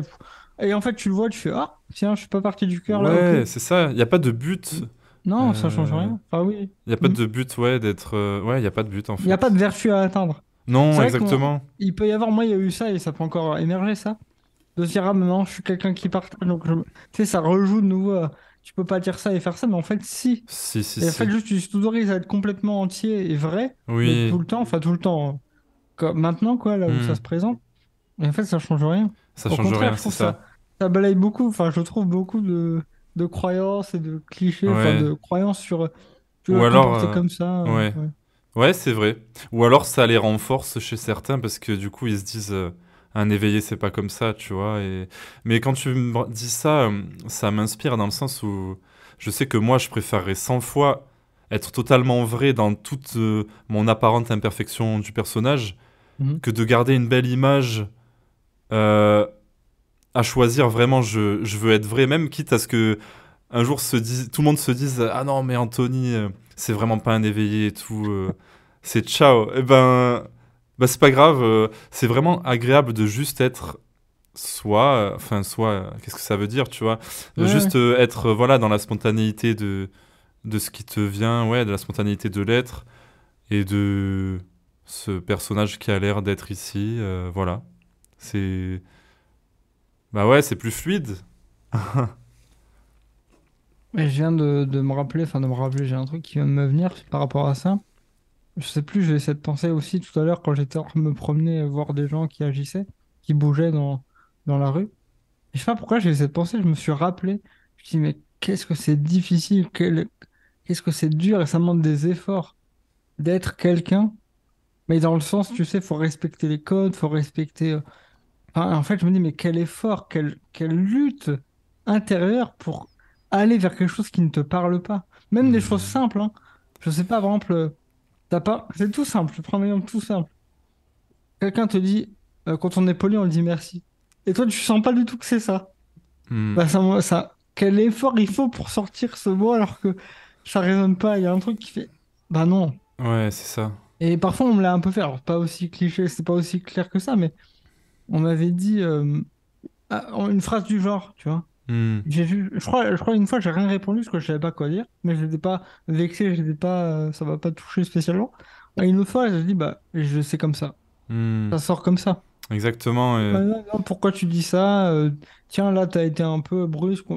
Et en fait, tu le vois, tu fais, ah, tiens, je suis pas parti du cœur là, ok. ouais, c'est ça. Il n'y a pas de but. Non, ça change Il rien. Enfin, oui. n'y a pas Hmm. de but, ouais, d'être. Ouais, il n'y a pas de but en Il n'y a pas de fait. vertu à atteindre. Non, C'est vrai exactement. qu'il peut y avoir, moi, il y a eu ça et ça peut encore émerger ça. De se dire, ah, maintenant, je suis quelqu'un qui partage. Donc, tu sais, ça rejoue de nouveau. Tu peux pas dire ça et faire ça, mais en fait, si. Si, si, Et en fait, si. juste, tu t'autorises à être complètement entier et vrai, mais tout Oui, le temps, enfin, tout le temps, hein. maintenant, quoi, là où ça Hmm. se présente. Et en fait, ça change rien. Ça Au change contraire, rien, je c'est trouve ça, ça. ça balaye beaucoup. Enfin, je trouve beaucoup de croyances et de clichés, enfin, Ouais. de croyances sur tu dois Ou te alors, comporter comme ça. ouais. Ouais. Ouais, c'est vrai. Ou alors ça les renforce chez certains parce que du coup ils se disent un éveillé c'est pas comme ça, tu vois. Mais quand tu me dis ça, ça m'inspire dans le sens où je sais que moi je préférerais 100 fois être totalement vrai dans toute mon apparente imperfection du personnage Mhm. que de garder une belle image euh, à choisir. Vraiment, je veux être vrai, même quitte à ce que un jour tout le monde se dise ah non mais Anthony c'est vraiment pas un éveillé et tout c'est ciao et ben c'est pas grave c'est vraiment agréable de juste être soi enfin soi qu'est-ce que ça veut dire tu vois. Ouais, ouais. Juste être voilà dans la spontanéité de ce qui te vient, ouais, de la spontanéité de l'être et de ce personnage qui a l'air d'être ici voilà, c'est bah ouais c'est plus fluide. Mais je viens de me rappeler, enfin de me rappeler, j'ai un truc qui vient de me venir par rapport à ça. Je sais plus, j'ai cette pensée aussi tout à l'heure quand j'étais en train de me promener, voir des gens qui agissaient, qui bougeaient dans la rue. Et je sais pas pourquoi j'ai eu cette pensée, je me suis rappelé. Je me suis dit, mais qu'est-ce que c'est difficile, qu'est-ce que c'est dur et ça demande des efforts d'être quelqu'un. Mais dans le sens, tu sais, faut respecter les codes, faut respecter. Enfin, en fait, je me dis, mais quel effort, quelle lutte intérieure pour aller vers quelque chose qui ne te parle pas. Même des choses Hmm. simples, hein. Je sais pas, par exemple, t'as pas. C'est tout simple, je prends un exemple tout simple. Quelqu'un te dit, quand on est poli, on le dit merci. Et toi, tu sens pas du tout que c'est ça. Hmm. Bah, quel effort il faut pour sortir ce mot alors que ça résonne pas. Il y a un truc qui fait, bah non. Ouais c'est ça. Et parfois, on me l'a un peu fait. Alors, pas aussi cliché, c'est pas aussi clair que ça, mais on m'avait dit une phrase du genre, tu vois. Hmm. Je crois une fois, j'ai rien répondu parce que je savais pas quoi dire, mais je n'étais pas vexé, j'étais pas, ça m'a pas touché spécialement. Et une autre fois, j'ai dit, bah, je sais comme ça. Hmm. Ça sort comme ça. Exactement. Ouais, non, non, pourquoi tu dis ça? Tiens, là, t'as été un peu brusque.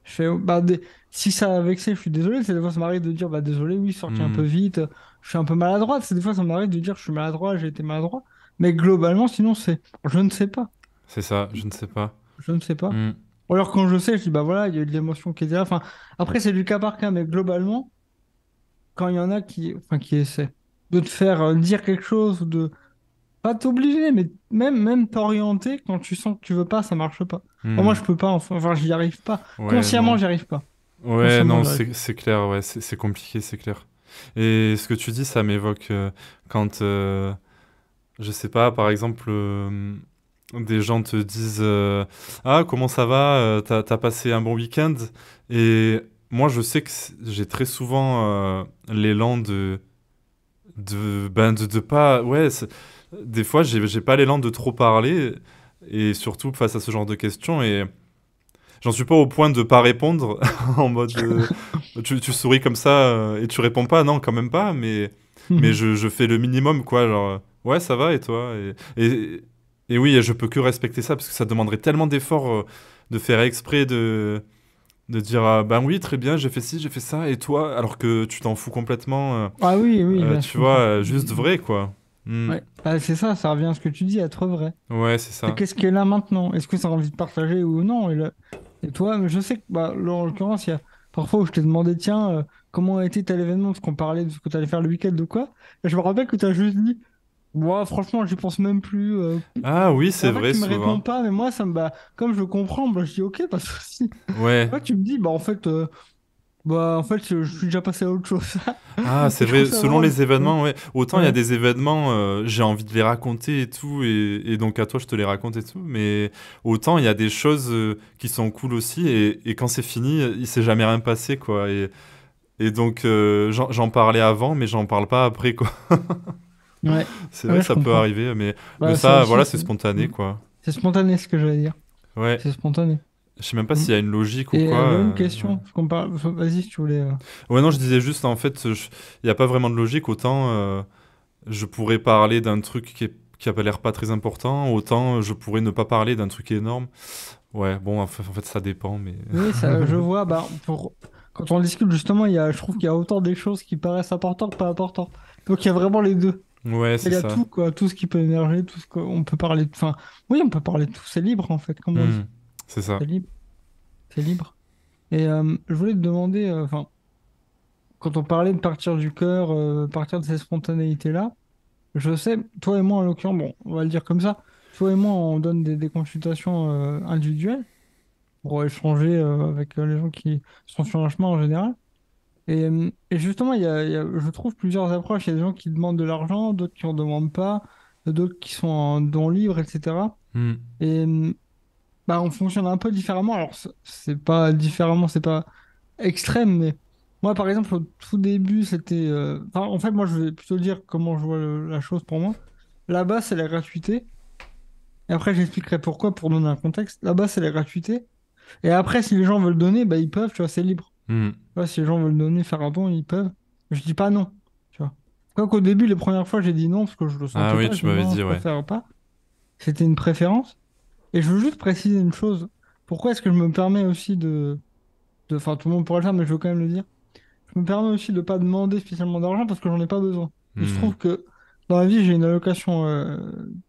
Je fais, bah, si ça a vexé, je suis désolé. C'est des fois, ça m'arrive de dire, bah, désolé, oui, sorti un peu Hmm. vite. Je suis un peu maladroit. C'est des fois, ça m'arrive de dire, je suis maladroit, j'ai été maladroit. Mais globalement, sinon, c'est, je ne sais pas. C'est ça, je ne sais pas. Je ne sais pas. Hmm. Ou alors, quand je sais, je dis, bah voilà, il y a eu de l'émotion qui était là. Enfin, après, c'est du cas par cas, mais globalement, quand il y en a qui essaient de te faire dire quelque chose ou de pas t'obliger, mais même t'orienter quand tu sens que tu veux pas, ça marche pas. Moi, Hmm. je peux pas, enfin, j'y arrive pas. Ouais, Consciemment, non. j'y arrive pas. Ouais, Consciemment, non, j'y arrive c'est clair, ouais, c'est compliqué, c'est clair. Et ce que tu dis, ça m'évoque quand, je sais pas, par exemple, des gens te disent ah, comment ça va? T'as passé un bon week-end? Et moi, je sais que j'ai très souvent l'élan de pas. Ouais, des fois, j'ai pas l'élan de trop parler, et surtout face à ce genre de questions. Et j'en suis pas au point de pas répondre en mode tu souris comme ça et tu réponds pas, non, quand même pas, mais pas. je fais le minimum, quoi, genre ouais, ça va et toi et oui, je peux que respecter ça parce que ça demanderait tellement d'efforts de faire exprès de dire ben oui, très bien, j'ai fait ci, j'ai fait ça, et toi, alors que tu t'en fous complètement, Ah oui, oui, là, je tu vois, comprends. juste vrai, quoi. Hmm. Ouais, bah, c'est ça, ça revient à ce que tu dis, être vrai. Ouais, c'est Et ça. qu'est-ce qui est là maintenant? Est-ce que ça a envie de partager ou non? Et toi, mais je sais que, bah, là, en l'occurrence, il y a parfois où je t'ai demandé, tiens, comment a été tel événement, parce qu'on parlait de ce que tu allais faire le week-end ou quoi. Et je me rappelle que tu as juste dit, moi, franchement, j'y pense même plus. Ah oui, Et c'est en fait, vrai, tu me réponds souvent. pas, mais moi, ça me bah, comme je comprends, bah, je dis ok, pas de souci. Ouais. Toi, tu me dis, bah, en fait, je suis déjà passé à autre chose. Ah, Et c'est je trouve vrai, ça selon vraiment. les événements, ouais. Autant il y a Ouais. des événements, j'ai envie de les raconter et tout, et donc à toi je te les raconte et tout, mais autant il y a des choses qui sont cool aussi, et quand c'est fini, il s'est jamais rien passé, quoi. Et donc j'en parlais avant, mais j'en parle pas après, quoi. Ouais, C'est vrai, ouais, je ça peut comprends. arriver, mais Bah, ça ça, aussi, voilà, c'est spontané, quoi. c'est spontané ce que je vais dire. Ouais. C'est spontané. Je sais même pas Mm. s'il y a une logique ou Et quoi. j'avais une Ouais. question, parce qu'on parle. Vas-y, si tu voulais. Ouais, non, je disais juste, en fait, il n'y a pas vraiment de logique, autant. Je pourrais parler d'un truc qui a pas l'air pas très important, autant je pourrais ne pas parler d'un truc énorme. Ouais, bon, en fait, ça dépend, mais... Oui, ça, je vois. Bah, quand on discute, justement, je trouve qu'il y a autant des choses qui paraissent importantes que pas importantes. Donc, il y a vraiment les deux. Ouais, Il c'est y a ça. tout, quoi, tout ce qui peut émerger, tout ce qu'on peut parler. Enfin, oui, on peut parler de tout. C'est libre, en fait, comme on Hmm, dit. c'est ça. C'est libre. C'est libre. Et je voulais te demander, enfin, quand on parlait de partir du cœur, partir de ces spontanéités-là, je sais, toi et moi, en l'occurrence, bon, on va le dire comme ça, toi et moi, on donne des consultations individuelles pour échanger avec les gens qui sont sur un chemin en général. Et justement, je trouve plusieurs approches. Il y a des gens qui demandent de l'argent, d'autres qui en demandent pas, d'autres qui sont en don libre, etc. Hmm, Et bah, on fonctionne un peu différemment. Alors, c'est pas différemment, c'est pas extrême, mais moi, par exemple, au tout début, c'était. Enfin, en fait, moi, je vais plutôt dire comment je vois la chose pour moi. Là-bas, c'est la gratuité. Et après, j'expliquerai pourquoi pour donner un contexte. Là-bas, c'est la gratuité. Et après, si les gens veulent donner, bah, ils peuvent, tu vois, c'est libre. hmm. Tu vois, si les gens veulent donner, faire un don, ils peuvent. Je dis pas non, tu vois. Quoi qu'au début, les premières fois, j'ai dit non parce que je le Ah sentais oui, pas. Je tu dis m'avais non, dit, je ouais. préfère pas. C'était une préférence. Et je veux juste préciser une chose. Pourquoi est-ce que je me permets aussi enfin, tout le monde pourrait le faire, mais je veux quand même le dire. Je me permets aussi de pas demander spécialement d'argent parce que j'en ai pas besoin. Il se Hmm, trouve que dans la vie, j'ai une allocation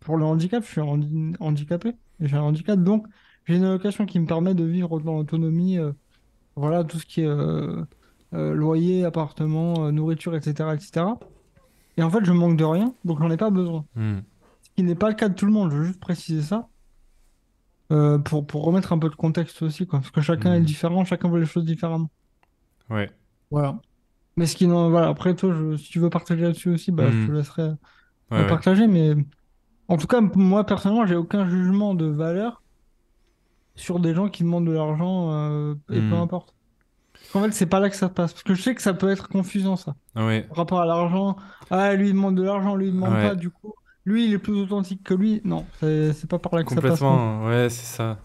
pour le handicap. Je suis handicapé. Et j'ai un handicap, donc j'ai une allocation qui me permet de vivre dans l'autonomie. Voilà, tout ce qui est loyer, appartement, nourriture, etc., etc. Et cetera. Et en fait, je manque de rien, donc j'en ai pas besoin. hmm. Ce qui n'est pas le cas de tout le monde. Je veux juste préciser ça pour remettre un peu de contexte aussi, quoi. Parce que chacun est Hmm. différent, chacun voit les choses différemment. Ouais. Voilà. Mais ce qui non, voilà. Après, toi, si tu veux partager là-dessus aussi, bah, je Hmm. te laisserai Ouais, ouais. partager. Mais en tout cas, moi, personnellement, j'ai aucun jugement de valeur sur des gens qui demandent de l'argent et peu Hmm. importe. Parce qu'en fait, c'est pas là que ça passe. Parce que je sais que ça peut être confusant, ça. Ouais. Par rapport à l'argent, ah, lui, il demande de l'argent, lui, il demande pas, Ouais. du coup. Lui, il est plus authentique que lui. Non, c'est pas par là que ça passe non plus. Complètement. Ouais, c'est ça.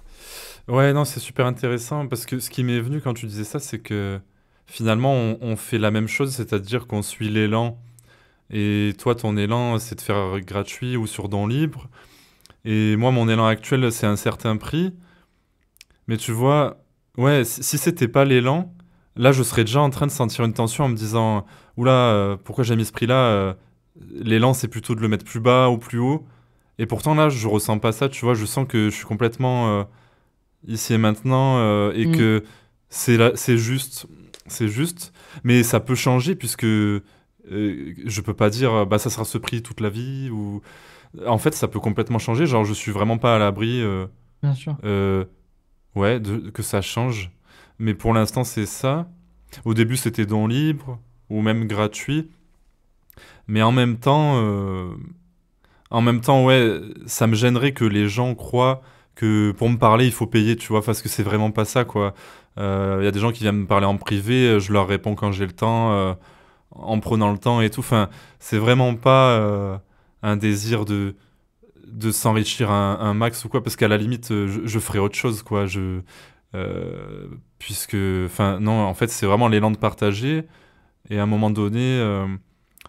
Ouais, non, c'est super intéressant parce que ce qui m'est venu quand tu disais ça, c'est que finalement, on fait la même chose, c'est-à-dire qu'on suit l'élan. Et toi, ton élan, c'est de faire gratuit ou sur don libre. Et moi, mon élan actuel, c'est un certain prix. Mais tu vois, ouais, si c'était pas l'élan, là, je serais déjà en train de sentir une tension en me disant, oula, pourquoi j'ai mis ce prix-là l'élan, c'est plutôt de le mettre plus bas ou plus haut. Et pourtant, là, je ressens pas ça, tu vois, je sens que je suis complètement ici et maintenant et Mm. que c'est juste. C'est juste. Mais ça peut changer puisque je peux pas dire, bah, ça sera ce prix toute la vie ou. En fait, ça peut complètement changer. Genre, je suis vraiment pas à l'abri. Bien sûr. Euh, Ouais, que ça change. Mais pour l'instant, c'est ça. Au début, c'était don libre ou même gratuit. Mais en même temps, ouais, ça me gênerait que les gens croient que pour me parler, il faut payer, tu vois, parce que c'est vraiment pas ça, quoi. Il y a des gens qui viennent me parler en privé, je leur réponds quand j'ai le temps, en prenant le temps et tout. Enfin, c'est vraiment pas un désir de s'enrichir un max ou quoi, parce qu'à la limite, je ferais autre chose, quoi. Puisque, enfin, non, en fait, c'est vraiment l'élan de partager. Et à un moment donné,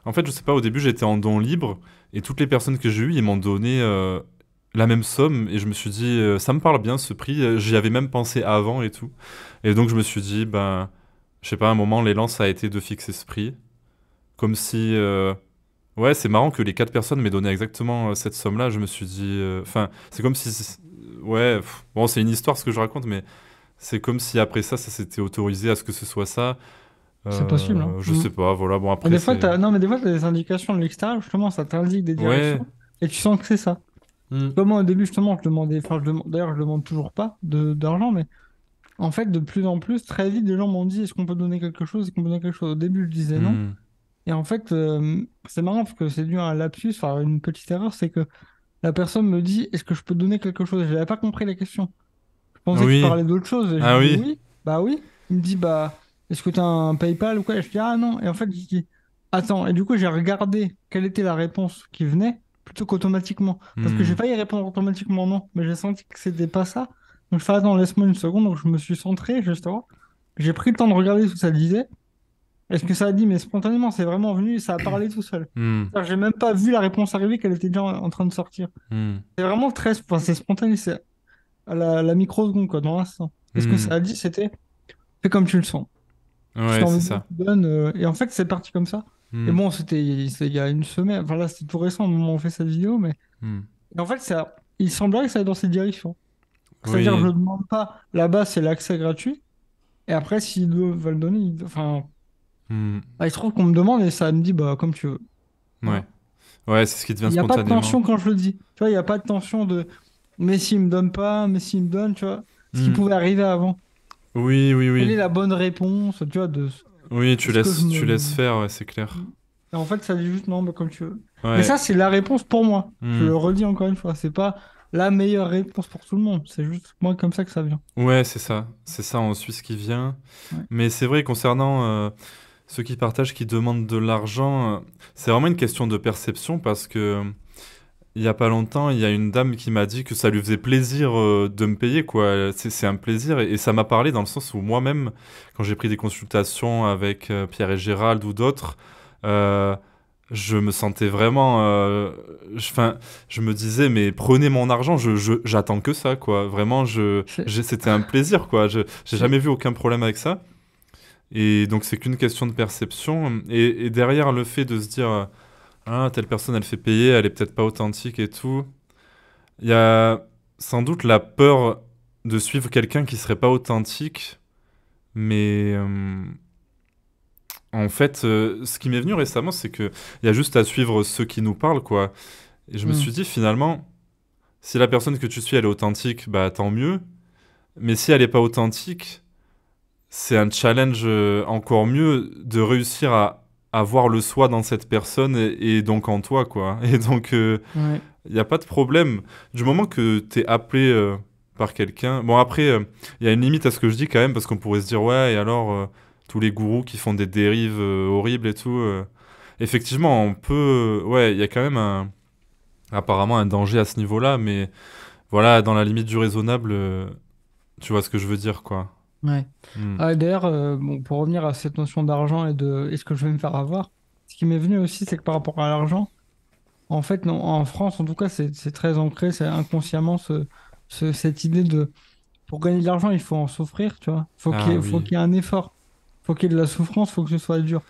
en fait, je sais pas, au début, j'étais en don libre et toutes les personnes que j'ai eues, ils m'ont donné la même somme et je me suis dit, ça me parle bien ce prix. J'y avais même pensé avant et tout. Et donc, je me suis dit, ben, je sais pas, à un moment, l'élan, ça a été de fixer ce prix. Comme si, ouais, c'est marrant que les quatre personnes m'aient donné exactement cette somme-là. Je me suis dit, enfin, c'est comme si, ouais, bon, c'est une histoire ce que je raconte, mais c'est comme si après ça, ça s'était autorisé à ce que ce soit ça. C'est possible, hein. Je Mm. sais pas, voilà. Bon, Et après, des fois, c'est. non, mais des fois, t'as des indications de l'extérieur, justement, ça t'indique des Ouais. directions et tu sens que c'est ça. Hmm. Comme moi, au début, justement, je demandais, enfin, d'ailleurs, je demande toujours pas d'argent, mais en fait, de plus en plus, très vite, des gens m'ont dit, est-ce qu'on peut donner quelque chose? Est-ce qu'on peut donner quelque chose? Au début, je disais non. Hmm. Et en fait, c'est marrant parce que c'est dû à un lapsus, enfin une petite erreur, c'est que la personne me dit, est-ce que je peux donner quelque chose? Je n'avais pas compris la question. Je pensais qu'il Oui. parlait d'autre chose. Et je Ah dis oui. oui, bah oui. Il me dit, bah, est-ce que tu as un PayPal ou quoi? Et je dis, ah non. Et en fait, je dis, attends. Et du coup, j'ai regardé quelle était la réponse qui venait plutôt qu'automatiquement. Parce que j'ai Hmm. failli répondre automatiquement non, mais j'ai senti que c'était pas ça. Donc je fais, attends, laisse-moi une seconde. Donc je me suis centré, justement. J'ai pris le temps de regarder ce que ça disait. Est-ce que ça a dit, mais spontanément, c'est vraiment venu et ça a parlé tout seul. Hmm. C'est-à-dire, j'ai même pas vu la réponse arriver qu'elle était déjà en train de sortir. Hmm. C'est vraiment très, enfin, c'est spontané, c'est à la microseconde, quoi, dans l'instant. Et ce que Hmm. ça a dit, c'était fais comme tu le sens. Si Ouais, t'as c'est envie de donner, ça. tu donnes. Et en fait, c'est parti comme ça. Et Hmm. bon, c'était il y a une semaine, enfin là, c'était tout récent au moment où on fait cette vidéo, mais Hmm. et en fait, il semblerait que ça aille dans cette direction. C'est-à-dire, je Oui. ne demande pas, là-bas, c'est l'accès gratuit, et après, s'ils veulent donner, enfin, Hmm. bah, il se trouve qu'on me demande et ça me dit, bah, comme tu veux. Ouais. Voilà. Ouais, c'est ce qui te vient Il n'y a pas de spontanément. tension quand je le dis. Tu vois, il n'y a pas de tension de, mais s'il me donne pas, mais s'il me donne, tu vois, ce qui Hmm. pouvait arriver avant. Oui, oui, Quelle oui. est la bonne réponse, tu vois, Oui, de ce que je tu laisses me... faire, ouais, c'est clair. Et en fait, ça dit juste non, mais comme tu veux. Mais Ouais. ça, c'est la réponse pour moi. Je Hmm. le redis encore une fois. C'est pas la meilleure réponse pour tout le monde. C'est juste moi comme ça que ça vient. Ouais, c'est ça. C'est ça, on suit ce qui vient. Ouais. Mais c'est vrai, concernant ceux qui partagent, qui demandent de l'argent, c'est vraiment une question de perception parce que il y a pas longtemps, il y a une dame qui m'a dit que ça lui faisait plaisir de me payer, quoi. C'est un plaisir et ça m'a parlé dans le sens où moi-même, quand j'ai pris des consultations avec Pierre et Gérald ou d'autres, euh, je me sentais vraiment, enfin, je me disais, mais prenez mon argent, j'attends que ça, quoi. Vraiment, C'est, c'était un plaisir, quoi. J'ai c'est, jamais vu aucun problème avec ça. Et donc, c'est qu'une question de perception. Et derrière le fait de se dire, ah, telle personne, elle fait payer, elle est peut-être pas authentique et tout, il y a sans doute la peur de suivre quelqu'un qui serait pas authentique. Mais en fait, ce qui m'est venu récemment, c'est que il y a juste à suivre ceux qui nous parlent, quoi. Et je me Hmm. suis dit, finalement, si la personne que tu suis, elle est authentique, bah tant mieux. Mais si elle est pas authentique, c'est un challenge encore mieux de réussir à voir le soi dans cette personne et donc en toi, quoi. Et donc, Ouais. il n'y a pas de problème. Du moment que tu es appelé par quelqu'un. Bon, après, il y a une limite à ce que je dis quand même, parce qu'on pourrait se dire, ouais, et alors, tous les gourous qui font des dérives horribles et tout. Effectivement, on peut. Ouais, il y a quand même apparemment un danger à ce niveau-là, mais voilà, dans la limite du raisonnable, tu vois ce que je veux dire, quoi. Ouais. Hmm. Ah, et d'ailleurs, bon, pour revenir à cette notion d'argent et de est-ce que je vais me faire avoir, ce qui m'est venu aussi, c'est que par rapport à l'argent, en fait, non, en France, en tout cas, c'est très ancré, c'est inconsciemment cette idée de pour gagner de l'argent, il faut en souffrir, tu vois. Ah Faut oui. qu'il y ait un effort, faut qu'il y ait de la souffrance, faut que ce soit dur.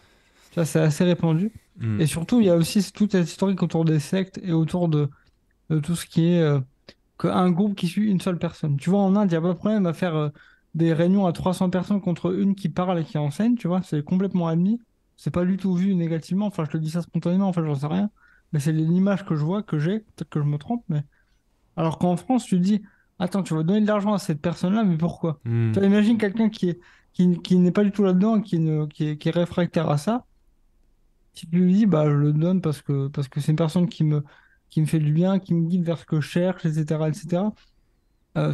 Tu vois, c'est assez répandu. Hmm. Et surtout, il y a aussi toute cette historique autour des sectes et autour de tout ce qui est qu'un groupe qui suit une seule personne. Tu vois, en Inde, il n'y a pas de problème à faire des réunions à 300 personnes contre une qui parle et qui enseigne, tu vois, c'est complètement admis. C'est pas du tout vu négativement. Enfin, je te dis ça spontanément, en fait, j'en sais rien. Mais c'est l'image que je vois, que j'ai. Peut-être que je me trompe, mais. Alors qu'en France, tu te dis, attends, tu vas donner de l'argent à cette personne-là, mais pourquoi? Tu Hmm. vois, imagine quelqu'un qui n'est pas du tout là-dedans, qui est réfractaire à ça. Si tu lui dis, bah, je le donne parce que c'est une personne qui me fait du bien, qui me guide vers ce que je cherche, etc., etc.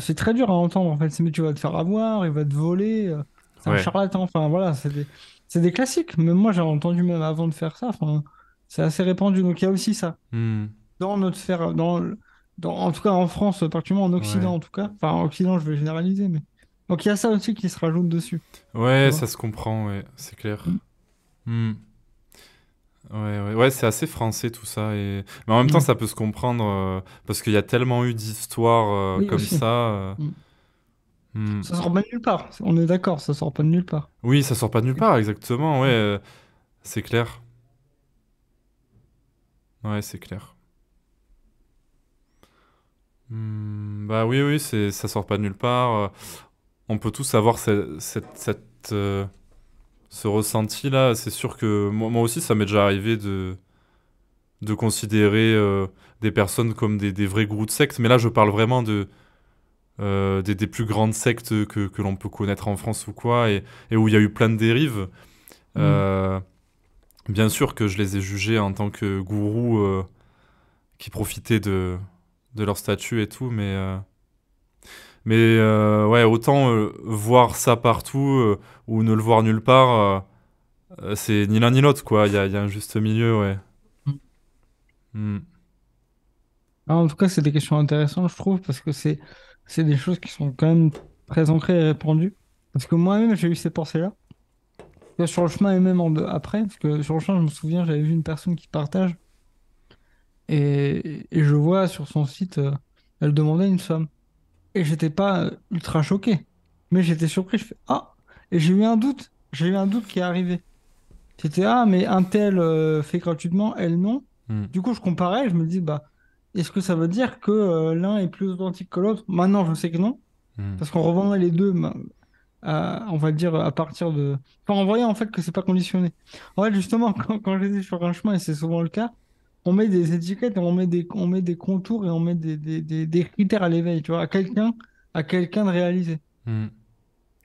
C'est très dur à entendre, en fait. Mais tu vas te faire avoir, il va te voler, c'est un Ouais. charlatan. Enfin, voilà, c'est des classiques. Même moi, j'ai entendu même avant de faire ça. Enfin, c'est assez répandu. Donc, il y a aussi ça. Hmm. Dans notre sphère, en tout cas en France, particulièrement en Occident, Ouais. en tout cas. Enfin, en Occident, je vais généraliser, mais. Donc, il y a ça aussi qui se rajoute dessus. Tu Ouais, vois. ça se comprend, ouais, c'est clair. Mm. Hmm. Ouais, ouais, ouais, c'est assez français tout ça. Mais en même temps, Ouais. ça peut se comprendre parce qu'il y a tellement eu d'histoires Oui, comme aussi. ça. Mm. Hmm. Ça sort pas de nulle part. On est d'accord, ça sort pas de nulle part. Oui, ça sort pas de nulle part, exactement. Ouais, c'est clair. Ouais, c'est clair. Bah oui, oui, ça sort pas de nulle part. On peut tous avoir ce ressenti-là. C'est sûr que moi aussi, ça m'est déjà arrivé de considérer des personnes comme des vrais gourous de secte. Mais là, je parle vraiment des plus grandes sectes que l'on peut connaître en France ou quoi, et où il y a eu plein de dérives. Mm. Euh, Bien sûr que je les ai jugés en tant que gourous qui profitaient de leur statut et tout, mais ouais, autant voir ça partout ou ne le voir nulle part, c'est ni l'un ni l'autre, quoi. Il y a un juste milieu, ouais. Mm. Hmm. Ah, en tout cas, c'est des questions intéressantes, je trouve, parce que c'est des choses qui sont quand même très ancrées et répandues. Parce que moi-même, j'ai eu ces pensées-là. Sur le chemin et même après, parce que sur le chemin, je me souviens, j'avais vu une personne qui partage et je vois sur son site, elle demandait une somme. Et j'étais pas ultra choqué, mais j'étais surpris. Je fais, ah! Et j'ai eu un doute qui est arrivé. C'était, ah, mais un tel fait gratuitement, elle non. Hmm, Du coup, je comparais, je me dis, bah, est-ce que ça veut dire que l'un est plus authentique que l'autre? Maintenant, je sais que non, hmm. parce qu'on revendait les deux, on va dire, à partir de... Enfin, on voyait en fait que c'est pas conditionné. En fait, justement, quand j'étais sur un chemin, et c'est souvent le cas, on met des étiquettes, et on met des contours et on met des critères à l'éveil, tu vois, à quelqu'un de réaliser. Hmm.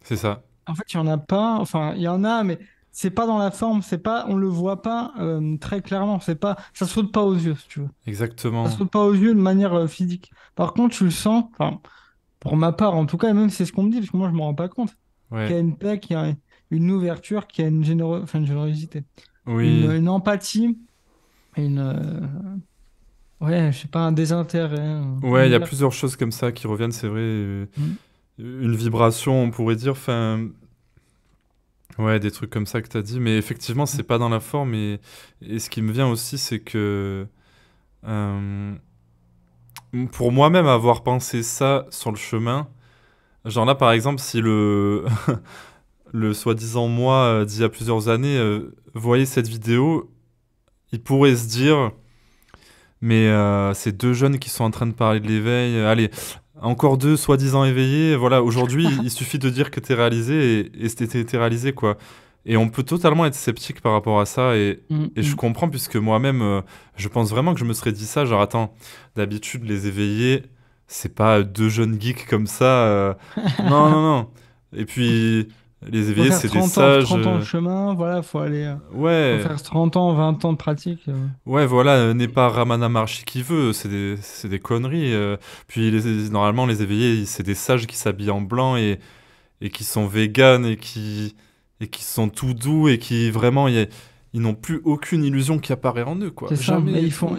C'est ça. En fait, il y en a pas, enfin, il y en a, mais c'est pas dans la forme, c'est pas, on le voit pas très clairement, c'est pas, ça saute pas aux yeux, si tu veux. Ça Exactement. saute pas aux yeux de manière physique. Par contre, tu le sens, enfin, pour ma part en tout cas, et même c'est ce qu'on me dit, parce que moi je m'en rends pas compte, qu'il Ouais. y a une paix, qu'il y a une ouverture, qu'il y a enfin, une générosité, Oui. une empathie, une, ouais, je sais pas, un désintérêt, Ouais, une il y a ouverture. plusieurs choses comme ça qui reviennent, c'est vrai. Mm. Une vibration, on pourrait dire. Enfin, ouais, des trucs comme ça que t'as dit. Mais effectivement, c'est pas dans la forme. Et ce qui me vient aussi, c'est que euh, pour moi-même avoir pensé ça sur le chemin, genre là, par exemple, si le soi-disant moi d'il y a plusieurs années voyait cette vidéo, il pourrait se dire, mais ces deux jeunes qui sont en train de parler de l'éveil, allez, encore deux soi-disant éveillés, voilà, aujourd'hui, il suffit de dire que t'es réalisé et t'es réalisé, quoi. Et on peut totalement être sceptique par rapport à ça Mm, et je mm. comprends puisque moi-même, je pense vraiment que je me serais dit ça, genre, attends, d'habitude, les éveillés, c'est pas deux jeunes geeks comme ça, non, non, non. Et puis, les Faut éveillés, faire c'est des sages, 30 ans de chemin, voilà, faut ouais. faire 30 ans, 20 ans de pratique. Ouais, voilà, n'est pas Ramana Maharshi qui veut, c'est des conneries. Puis normalement, les éveillés, c'est des sages qui s'habillent en blanc et qui sont véganes et qui sont tout doux et qui vraiment, ils n'ont plus aucune illusion qui apparaît en eux, quoi. C'est ça, mais Jamais et tout.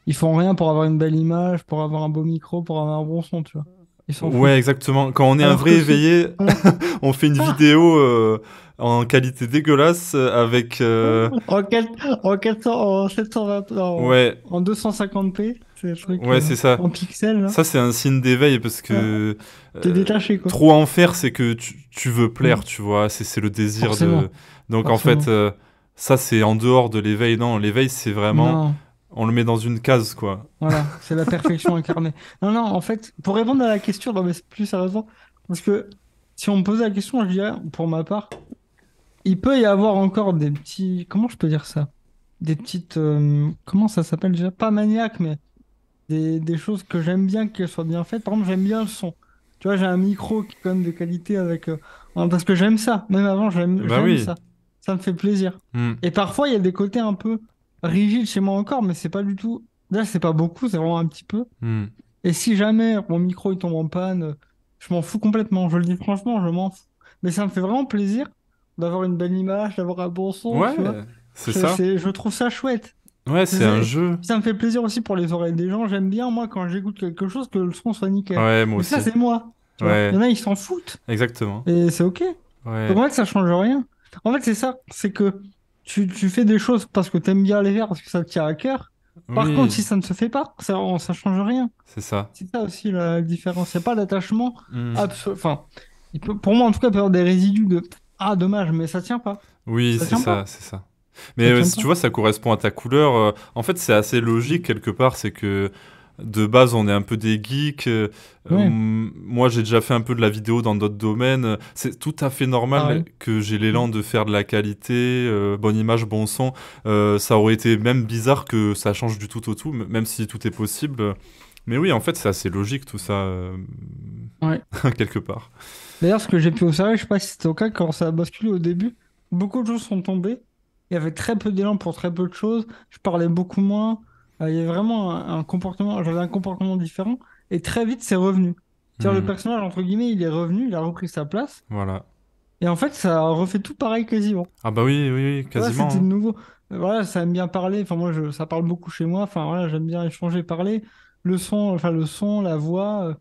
ils font rien pour avoir une belle image, pour avoir un beau micro, pour avoir un bon son, tu vois. Ils s'en Ouais, foutent. exactement. Quand on est un Alors vrai que ceux, éveillé, voilà. on fait une Ah, vidéo en qualité dégueulasse avec... en 400, en 720, ouais, en 250p, c'est le truc ouais, c'est ça. en pixels, là. Ça, c'est un signe d'éveil parce Ah, que t'es détaché, quoi. trop en faire, c'est que tu veux plaire, Mm. tu vois. C'est le désir de. Forcément, Donc, en fait, forcément. ça, c'est en dehors de l'éveil. Non, l'éveil, c'est vraiment. Non, On le met dans une case, quoi. voilà, c'est la perfection incarnée. Non, non, en fait, pour répondre à la question, non, mais c'est plus sérieusement, parce que si on me posait la question, je dirais, pour ma part, il peut y avoir encore des petits... Comment je peux dire ça? Des petites... comment ça s'appelle déjà? Pas maniaques, mais des choses que j'aime bien qu'elles soient bien faites. Par exemple, j'aime bien le son. Tu vois, j'ai un micro qui est quand même de qualité avec... parce que j'aime ça. Même avant, Bah j'aime oui. ça. Ça me fait plaisir. Hmm, Et parfois, il y a des côtés un peu rigides chez moi encore, mais c'est pas du tout... Là, c'est pas beaucoup, c'est vraiment un petit peu. hmm. Et si jamais mon micro il tombe en panne, je m'en fous complètement. Je le dis franchement, je m'en fous. Mais ça me fait vraiment plaisir d'avoir une belle image, d'avoir un bon son, tu vois. Ouais, c'est ça. Je trouve ça chouette. Ouais, c'est un jeu. Ça me fait plaisir aussi pour les oreilles des gens. J'aime bien, moi, quand j'écoute quelque chose, que le son soit nickel. Ouais, moi Mais ça, aussi. c'est moi, tu vois. Il y Ouais, en a, ils s'en foutent. exactement. Et c'est OK. Donc Ouais. en fait, ça change rien. En fait, c'est ça. C'est que tu fais des choses parce que t'aimes bien les faire, parce que ça te tient à cœur. Par contre, Oui, si ça ne se fait pas, ça change rien. c'est ça. C'est ça aussi la différence. Il n'y a pas d'attachement Hmm. absolu. Enfin, pour moi, en tout cas, il peut y avoir des résidus de ah, dommage, mais ça tient pas. Oui, Ça c'est tient ça, pas. c'est ça. Mais Ça tient si tu pas. vois, ça correspond à ta couleur. En fait, c'est assez logique quelque part. C'est que de base, on est un peu des geeks. Ouais, Moi, j'ai déjà fait un peu de la vidéo dans d'autres domaines. C'est tout à fait normal pareil. que j'ai Mm. l'élan de faire de la qualité, bonne image, bon son. Ça aurait été même bizarre que ça change du tout au tout, même si tout est possible. Mais oui, en fait, c'est assez logique tout ça, Ouais. quelque part. D'ailleurs, ce que j'ai pu observer, je sais pas si c'était au cas, quand ça a basculé au début, beaucoup de choses sont tombées. Il y avait très peu d'élan pour très peu de choses. Je parlais beaucoup moins. Il y avait vraiment un comportement, j'avais un comportement différent. Et très vite, c'est revenu. C'est-à-dire, le Hmm, personnage, entre guillemets, il est revenu, il a repris sa place. voilà. Et en fait, ça a refait tout pareil quasiment. Ah bah oui, oui, oui, Voilà, quasiment, c'était de hein. nouveau. Voilà, ça aime bien parler. Enfin, moi, ça parle beaucoup chez moi. Enfin, voilà, j'aime bien échanger, parler. Le son, la voix,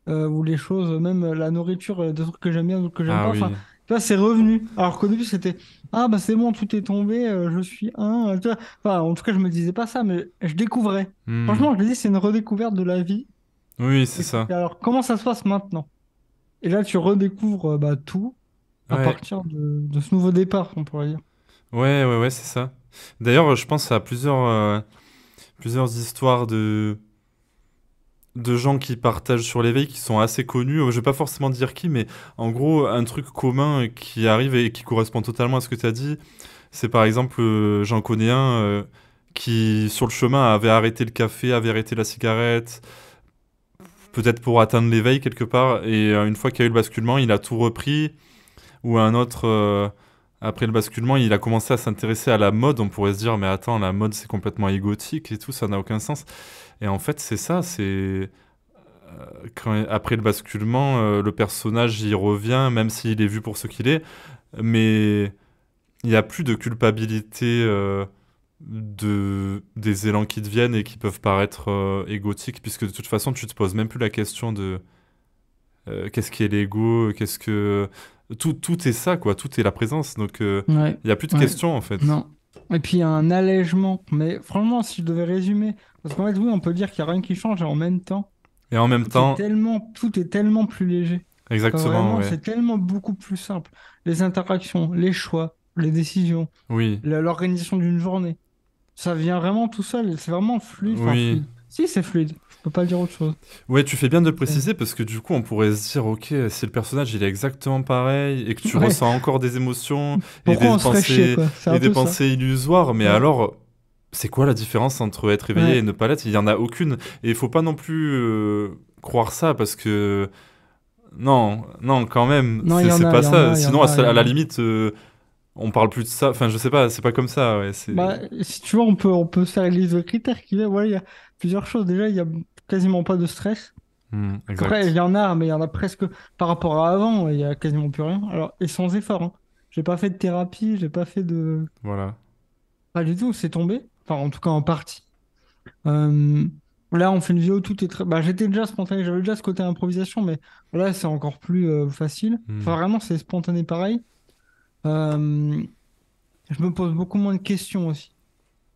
ou les choses, même la nourriture, des trucs que j'aime bien, d'autres que j'aime Ah pas. Enfin, oui. tu vois, c'est revenu. Alors qu'au début, c'était, ah, bah, c'est bon, tout est tombé, je suis un. Tu vois. Enfin, en tout cas, je me disais pas ça, mais je découvrais. Hmm. Franchement, je me dis, c'est une redécouverte de la vie. Oui, c'est Et ça. alors, comment ça se passe maintenant? Et là, tu redécouvres, bah, tout. à Ouais, partir de ce nouveau départ, on pourrait dire. ouais, c'est ça. D'ailleurs, je pense à plusieurs histoires de gens qui partagent sur l'éveil qui sont assez connus. Je vais pas forcément dire qui, mais en gros, un truc commun qui arrive et qui correspond totalement à ce que tu as dit, c'est par exemple, j'en connais un qui, sur le chemin, avait arrêté le café, avait arrêté la cigarette, peut-être pour atteindre l'éveil quelque part, et une fois qu'il y a eu le basculement, il a tout repris, ou un autre, après le basculement, il a commencé à s'intéresser à la mode. On pourrait se dire, mais attends, la mode c'est complètement égotique et tout, ça n'a aucun sens. Et en fait, c'est ça, c'est après le basculement, le personnage y revient, même s'il est vu pour ce qu'il est, mais il n'y a plus de culpabilité des élans qui te viennent et qui peuvent paraître égotiques, puisque de toute façon, tu te poses même plus la question de qu'est-ce qui est l'ego, qu'est-ce que... tout est ça, quoi, tout est la présence, donc Ouais, il n'y a plus de ouais, questions, en fait. non. Et puis il y a un allègement. Mais franchement, si je devais résumer, parce qu'en fait, oui, on peut dire qu'il n'y a rien qui change et en même temps, Et en même temps, tout est tellement plus léger. Enfin, exactement, vraiment, ouais. c'est tellement beaucoup plus simple. Les interactions, les choix, les décisions, Oui, l'organisation d'une journée. Ça vient vraiment tout seul. C'est vraiment fluide. Enfin, oui. fluide. Si, c'est fluide. Je peux pas dire autre chose. Ouais, tu fais bien de le C'est- préciser parce que du coup, on pourrait se dire, ok, si le personnage il est exactement pareil et que tu Ouais. ressens encore des émotions Pourquoi on se ferait chier, quoi? C'est et un des peu ça. pensées illusoires, mais Ouais. alors, c'est quoi la différence entre être éveillé et Ouais. ne pas l'être? Il y en a aucune. Et il faut pas non plus croire ça parce que non, non, quand même, Non, il y en c'est a, pas il y en ça. a, il y en Sinon, a, il y à en la a. limite, on parle plus de ça. Enfin, je sais pas, c'est pas comme ça. Ouais, c'est Bah, si tu veux, on peut se faire une liste de critères qui va. Voilà, il y a plusieurs choses. Déjà, il y a quasiment pas de stress. Après, il exact. y en a, mais il y en a presque par rapport à avant, il y a quasiment plus rien. Alors, et sans effort, hein. J'ai pas fait de thérapie, j'ai pas fait de. Voilà. Pas du tout, c'est tombé. Enfin, en tout cas, en partie. Euh, Là, on fait une vidéo, tout est très. Bah, j'étais déjà spontané, j'avais déjà ce côté improvisation, mais là, c'est encore plus facile. Hmm. Enfin, vraiment, c'est spontané pareil. Euh, je me pose beaucoup moins de questions aussi.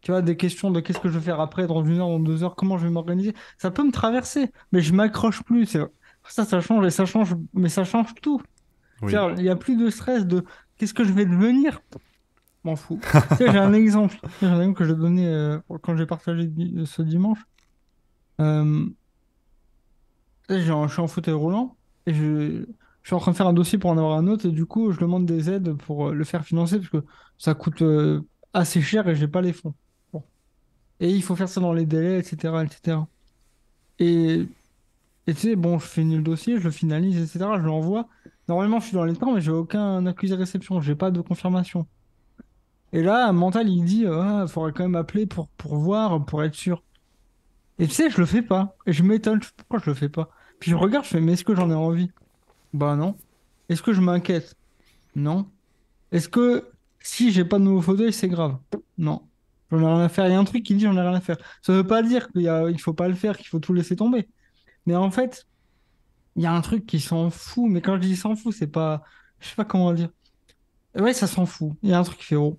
Tu vois, des questions de qu'est-ce que je vais faire après, dans une heure, dans 2 heures, comment je vais m'organiser. Ça peut me traverser, mais je m'accroche plus. Ça change et ça change, mais ça change tout. Oui. C'est-à-dire, il n'y a plus de stress de qu'est-ce que je vais devenir. M'en fous. Tu sais, j'ai un exemple. J'ai un exemple que je donnais quand j'ai partagé ce dimanche. Euh, Tu sais, je suis en fauteuil roulant et je suis en train de faire un dossier pour en avoir un autre et du coup, je demande des aides pour le faire financer parce que ça coûte assez cher et j'ai pas les fonds. Bon. Et il faut faire ça dans les délais, etc., etc. Et, et tu sais, bon, je finis le dossier, je le finalise, etc., je l'envoie. Normalement, je suis dans les temps, mais j'ai aucun accusé-réception, j'ai pas de confirmation. Et là, un mental, il dit, ah, il faudrait quand même appeler pour voir, pour être sûr. Et tu sais, je le fais pas. Et je m'étonne, pourquoi je le fais pas. Puis je regarde, je fais, mais est-ce que j'en ai envie? Bah non. Est-ce que je m'inquiète? Non. Est-ce que si j'ai pas de nouveau fauteuil, c'est grave? Non. J'en ai rien à faire. Il y a un truc qui dit j'en ai rien à faire. Ça veut pas dire il faut pas le faire, qu'il faut tout laisser tomber. Mais en fait, il y a un truc qui s'en fout. Mais quand je dis s'en fout, c'est pas. Je sais pas comment dire. Ouais, ça s'en fout. Il y a un truc qui fait oh,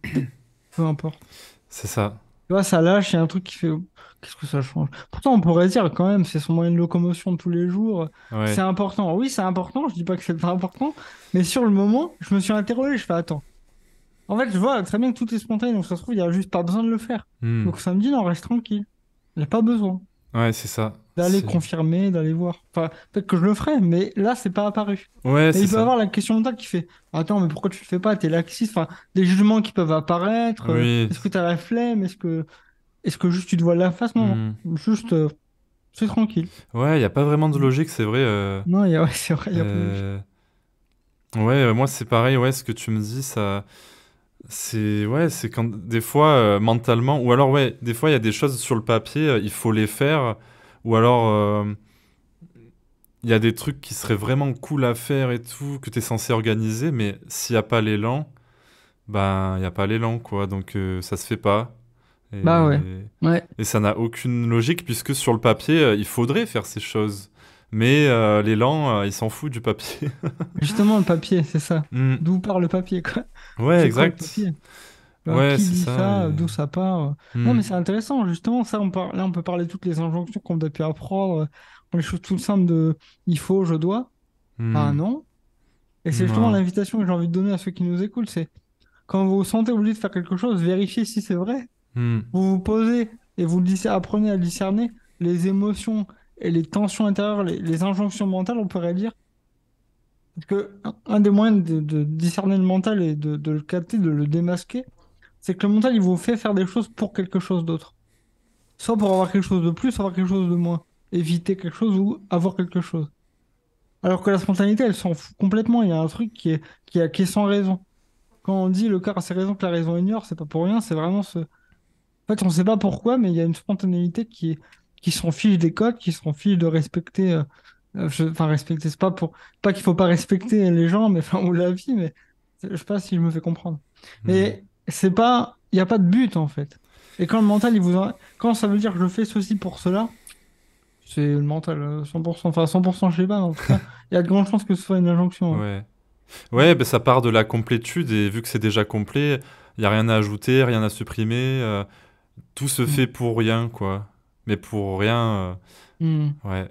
peu importe. C'est ça. Tu vois, ça lâche, il y a un truc qui fait oh, qu'est-ce que ça change? Pourtant, on pourrait dire quand même, c'est son moyen de locomotion de tous les jours. C'est Ouais. important. Oui, c'est important. Je dis pas que c'est pas important. Mais sur le moment, je me suis interrogé. Je fais attends. En fait, je vois très bien que tout est spontané, donc ça se trouve, il n'y a juste pas besoin de le faire. Hmm. Donc ça me dit, non, reste tranquille. Il n'y a pas besoin Ouais, c'est ça. d'aller confirmer, d'aller voir. Enfin, peut-être que je le ferai, mais là, c'est pas apparu. Ouais, Et c'est il peut y ça. avoir la question mentale qui fait, attends, mais pourquoi tu le fais pas? T'es laxiste. Enfin, des jugements qui peuvent apparaître. Oui. Est-ce que t'as la flemme? Est-ce que juste tu te vois la face? Non, Hmm. non. Juste, c'est tranquille. Ouais, il n'y a pas vraiment de logique, c'est vrai. Non, ouais, c'est vrai, il n'y a pas de logique. Euh, Ouais, moi c'est pareil, ouais, ce que tu me dis, ça, c'est quand des fois mentalement, ou alors ouais, des fois il y a des choses sur le papier, il faut les faire, ou alors il y a des trucs qui seraient vraiment cool à faire et tout, que tu es censé organiser, mais s'il n'y a pas l'élan, ben il n'y a pas l'élan, quoi, donc ça se fait pas. Bah ouais. Et, Ouais. et ça n'a aucune logique, puisque sur le papier, il faudrait faire ces choses. Mais l'élan, il s'en fout du papier. Justement, le papier, c'est ça. Hmm. D'où part le papier, quoi? Ouais, C'est quoi le exact. papier? Ouais, Qui c'est dit ça. ça? D'où ça part? Non, Hmm. mais c'est intéressant, justement. Ça, là, on peut parler de toutes les injonctions qu'on a pu apprendre. Les choses toutes simples de il faut, je dois. Ah Hmm. non. Et c'est justement Non. l'invitation que j'ai envie de donner à ceux qui nous écoutent, c'est quand vous vous sentez obligé de faire quelque chose, vérifiez si c'est vrai. Hmm. Vous vous posez et apprenez à discerner les émotions et les tensions intérieures, les injonctions mentales, on pourrait dire. Parce que un des moyens de discerner le mental et de le capter, de le démasquer, c'est que le mental, il vous fait faire des choses pour quelque chose d'autre. Soit pour avoir quelque chose de plus, soit avoir quelque chose de moins. Éviter quelque chose ou avoir quelque chose. Alors que la spontanéité, elle s'en fout complètement. Il y a un truc qui est sans raison. Quand on dit le cœur a ses raisons que la raison ignore, c'est pas pour rien, c'est vraiment ce. En fait, on sait pas pourquoi, mais il y a une spontanéité qui s'en fiche des codes, qui s'en fiche de respecter. Enfin, respecter, c'est pas pour. Pas qu'il faut pas respecter les gens, mais enfin, ou la vie, mais je sais pas si je me fais comprendre. Hmm. Mais c'est pas. Il n'y a pas de but, en fait. Et quand le mental, quand ça veut dire que je fais ceci pour cela, c'est le mental, 100%. Enfin, 100%, je sais pas, mais en tout cas, il y a de grandes chances que ce soit une injonction. Hein. Ouais. Ouais, ben ça part de la complétude et vu que c'est déjà complet, il y a rien à ajouter, rien à supprimer. Tout se Mm. fait pour rien, quoi. Mais pour rien, Mm. ouais,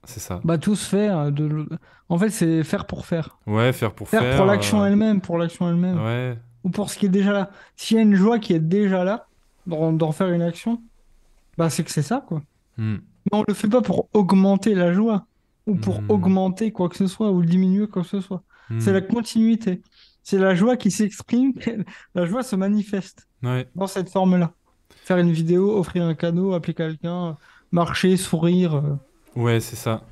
c'est ça. Bah, tout se fait. En fait, c'est faire pour faire. Ouais, faire pour Faire pour faire. l'action elle-même, pour l'action elle-même. Ouais. Ou pour ce qui est déjà là. S'il y a une joie qui est déjà là, d'en faire une action, bah, c'est que c'est ça, quoi. Hmm. Mais on le fait pas pour augmenter la joie, ou pour Hmm. augmenter quoi que ce soit, ou diminuer quoi que ce soit. C'est Hmm. la continuité. C'est la joie qui s'exprime, la joie se manifeste Ouais. dans cette forme-là. Faire une vidéo, offrir un cadeau, appeler quelqu'un, marcher, sourire. Ouais, c'est ça.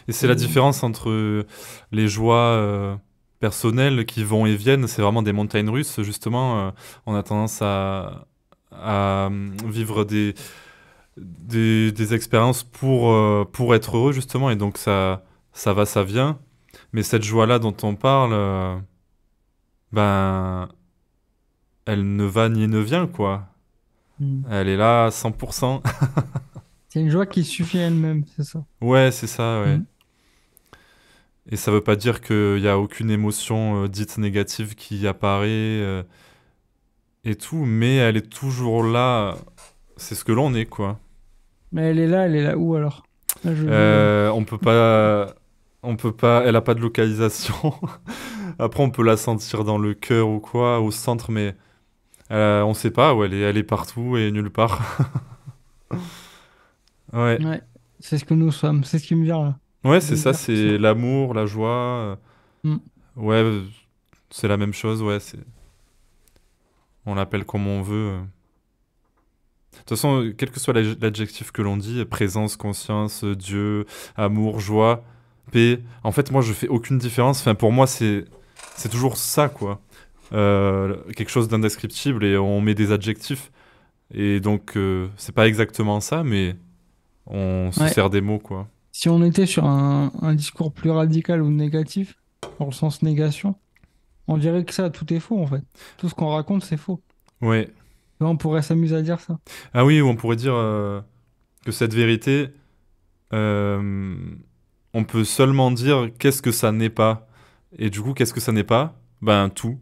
Et c'est la C'est- différence entre les joies personnelles qui vont et viennent. C'est vraiment des montagnes russes, justement. On a tendance à vivre des expériences pour être heureux, justement. Et donc, ça va, ça vient. Mais cette joie-là dont on parle, ben, elle ne va ni ne vient, quoi. Hmm. Elle est là à 100%. C'est une joie qui suffit à elle-même, c'est ça. Ouais, c'est ça, ouais. Hmm. Et ça veut pas dire qu'il y a aucune émotion dite négative qui apparaît et tout, mais elle est toujours là. C'est ce que l'on est, quoi. Mais elle est là où alors? Là, je veux. On peut pas, on peut pas. Elle a pas de localisation. Après, on peut la sentir dans le cœur ou quoi, au centre, mais on sait pas où elle est. Elle est partout et nulle part. Ouais, Ouais, c'est ce que nous sommes, c'est ce qui me vient là. ouais, De c'est me ça. dire que c'est. C'est l'amour, la joie. Hmm. Ouais, c'est la même chose. Ouais, on l'appelle comme on veut. De toute façon, quel que soit l'adjectif que l'on dit, présence, conscience, Dieu, amour, joie, paix, en fait, moi, je fais aucune différence. Enfin, pour moi, c'est toujours ça, quoi. Quelque chose d'indescriptible et on met des adjectifs. Et donc, c'est pas exactement ça, mais on se Ouais. sert des mots, quoi. Si on était sur un discours plus radical ou négatif, dans le sens négation, on dirait que ça, tout est faux en fait. Tout ce qu'on raconte, c'est faux. Ouais. Et on pourrait s'amuser à dire ça. Ah oui, on pourrait dire que cette vérité, euh, on peut seulement dire qu'est-ce que ça n'est pas. Et du coup, qu'est-ce que ça n'est pas? Ben, tout.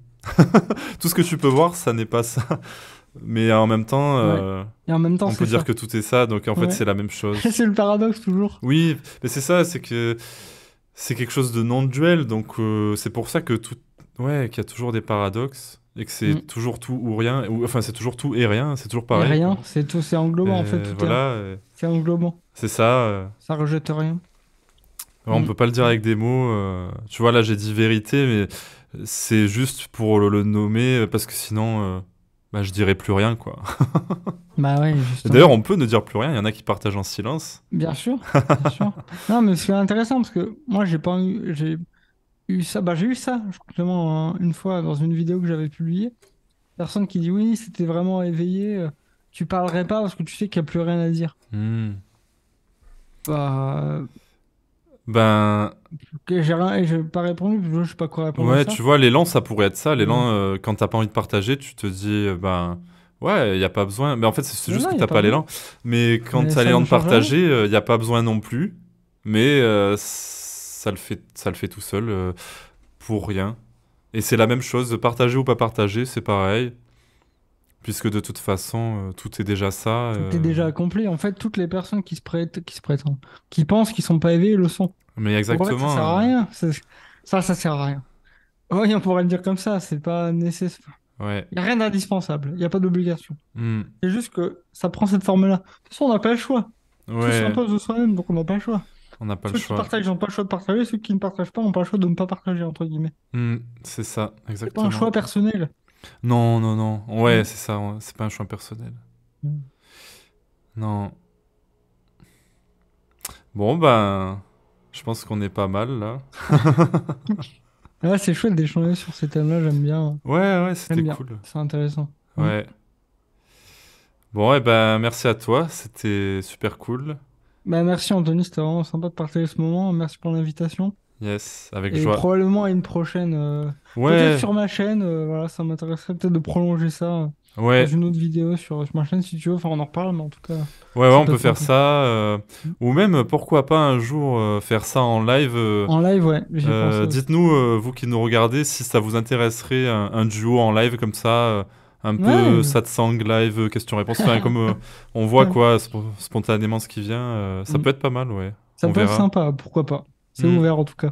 Tout ce que tu peux voir, ça n'est pas ça. Mais en même temps, Ouais. Et en même temps, on peut c'est dire ça. que tout est ça, donc en fait, Ouais. c'est la même chose. C'est le paradoxe toujours. Oui, mais c'est ça, c'est que c'est quelque chose de non-duel, donc c'est pour ça que tout, ouais, qu'il y a toujours des paradoxes et que c'est Mm. toujours tout ou rien, ou enfin c'est toujours tout et rien, c'est toujours Et pareil, quoi. rien, c'est tout, c'est englobant en fait, Et tout est, voilà, c'est englobant. c'est ça. Ça rejette rien. On Mm. peut pas le dire avec des mots. Tu vois, là, j'ai dit vérité, mais c'est juste pour le nommer parce que sinon, bah, je dirais plus rien, quoi. Bah ouais, Et d'ailleurs, justement. on peut ne dire plus rien. Il y en a qui partagent en silence. Bien sûr, bien sûr. Non, mais c'est intéressant parce que moi, j'ai eu ça. Bah, j'ai eu ça, justement, une fois dans une vidéo que j'avais publiée. Personne qui dit oui, c'était vraiment éveillé. Tu parlerais pas parce que tu sais qu'il n'y a plus rien à dire. Hmm. Bah, Ben, ok, j'ai rien et j'ai pas répondu parce que je sais pas quoi répondre à ouais, ça. tu vois, l'élan, ça pourrait être ça. Euh, L'élan, quand t'as pas envie de partager, tu te dis, ben, ouais, il y a pas besoin. Mais en fait, c'est mais juste non, que il n'y a t'as pas pas besoin. l'élan. Mais quand Mais t'as ça l'élan ne de change rien. partager, il y a pas besoin non plus. Mais ça le fait tout seul pour rien. Et c'est la même chose, de partager ou pas partager, c'est pareil. Puisque de toute façon, tout est déjà ça. Tout est déjà accompli. En fait, toutes les personnes qui se prétendent, qui pensent qu'ils sont pas éveillés, le sont. Mais Donc en fait, ça exactement. sert à rien. Ça sert à rien. Oui, on pourrait le dire comme ça, c'est pas nécessaire. Ouais. Il n'y a rien d'indispensable, il n'y a pas d'obligation. Hmm. C'est juste que ça prend cette forme-là. De toute façon, on n'a pas le choix. Tout Ouais, s'impose de soi-même, donc on n'a pas le choix. on n'a pas le Ceux qui choix. partagent n'ont pas le choix de partager, ceux qui ne partagent pas n'ont pas le choix de ne pas partager, entre guillemets. Hmm, c'est ça, C'est pas un exactement. choix personnel. Non, non, non. Ouais, Mm. c'est ça, ouais, c'est pas un choix personnel. Mm. Non. Bon, ben, je pense qu'on est pas mal là. Ah, c'est chouette d'échanger sur ces thèmes-là, j'aime bien. Ouais, ouais, J'aime c'était bien, cool. c'est intéressant. Mm. Ouais. Bon, et ben, merci à toi, c'était super cool. Bah, merci Anthony, c'était vraiment sympa de partager ce moment. Merci pour l'invitation. Yes, avec Et joie. probablement à une prochaine, peut-être Ouais, sur ma chaîne, voilà, ça m'intéresserait peut-être de prolonger ça dans ouais, une autre vidéo sur ma chaîne si tu veux. Enfin, on en reparle, mais en tout cas, ouais, ça on peut peut être faire sympa. ça. Ou même, pourquoi pas un jour faire ça en live. En live, ouais, j'y ai pensé aussi. Dites-nous, vous qui nous regardez, si ça vous intéresserait un duo en live comme ça, un peu Ouais, satsang live, question-réponse, enfin comme on voit ouais. quoi spontanément ce qui vient, ça Mm. peut être pas mal, ouais. Ça On peut être verra. sympa, pourquoi pas. C'est Hmm, ouvert en tout cas.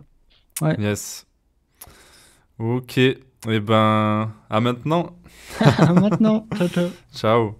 Ouais. yes. Ok. Eh ben, à maintenant. Maintenant, ciao, ciao. Ciao.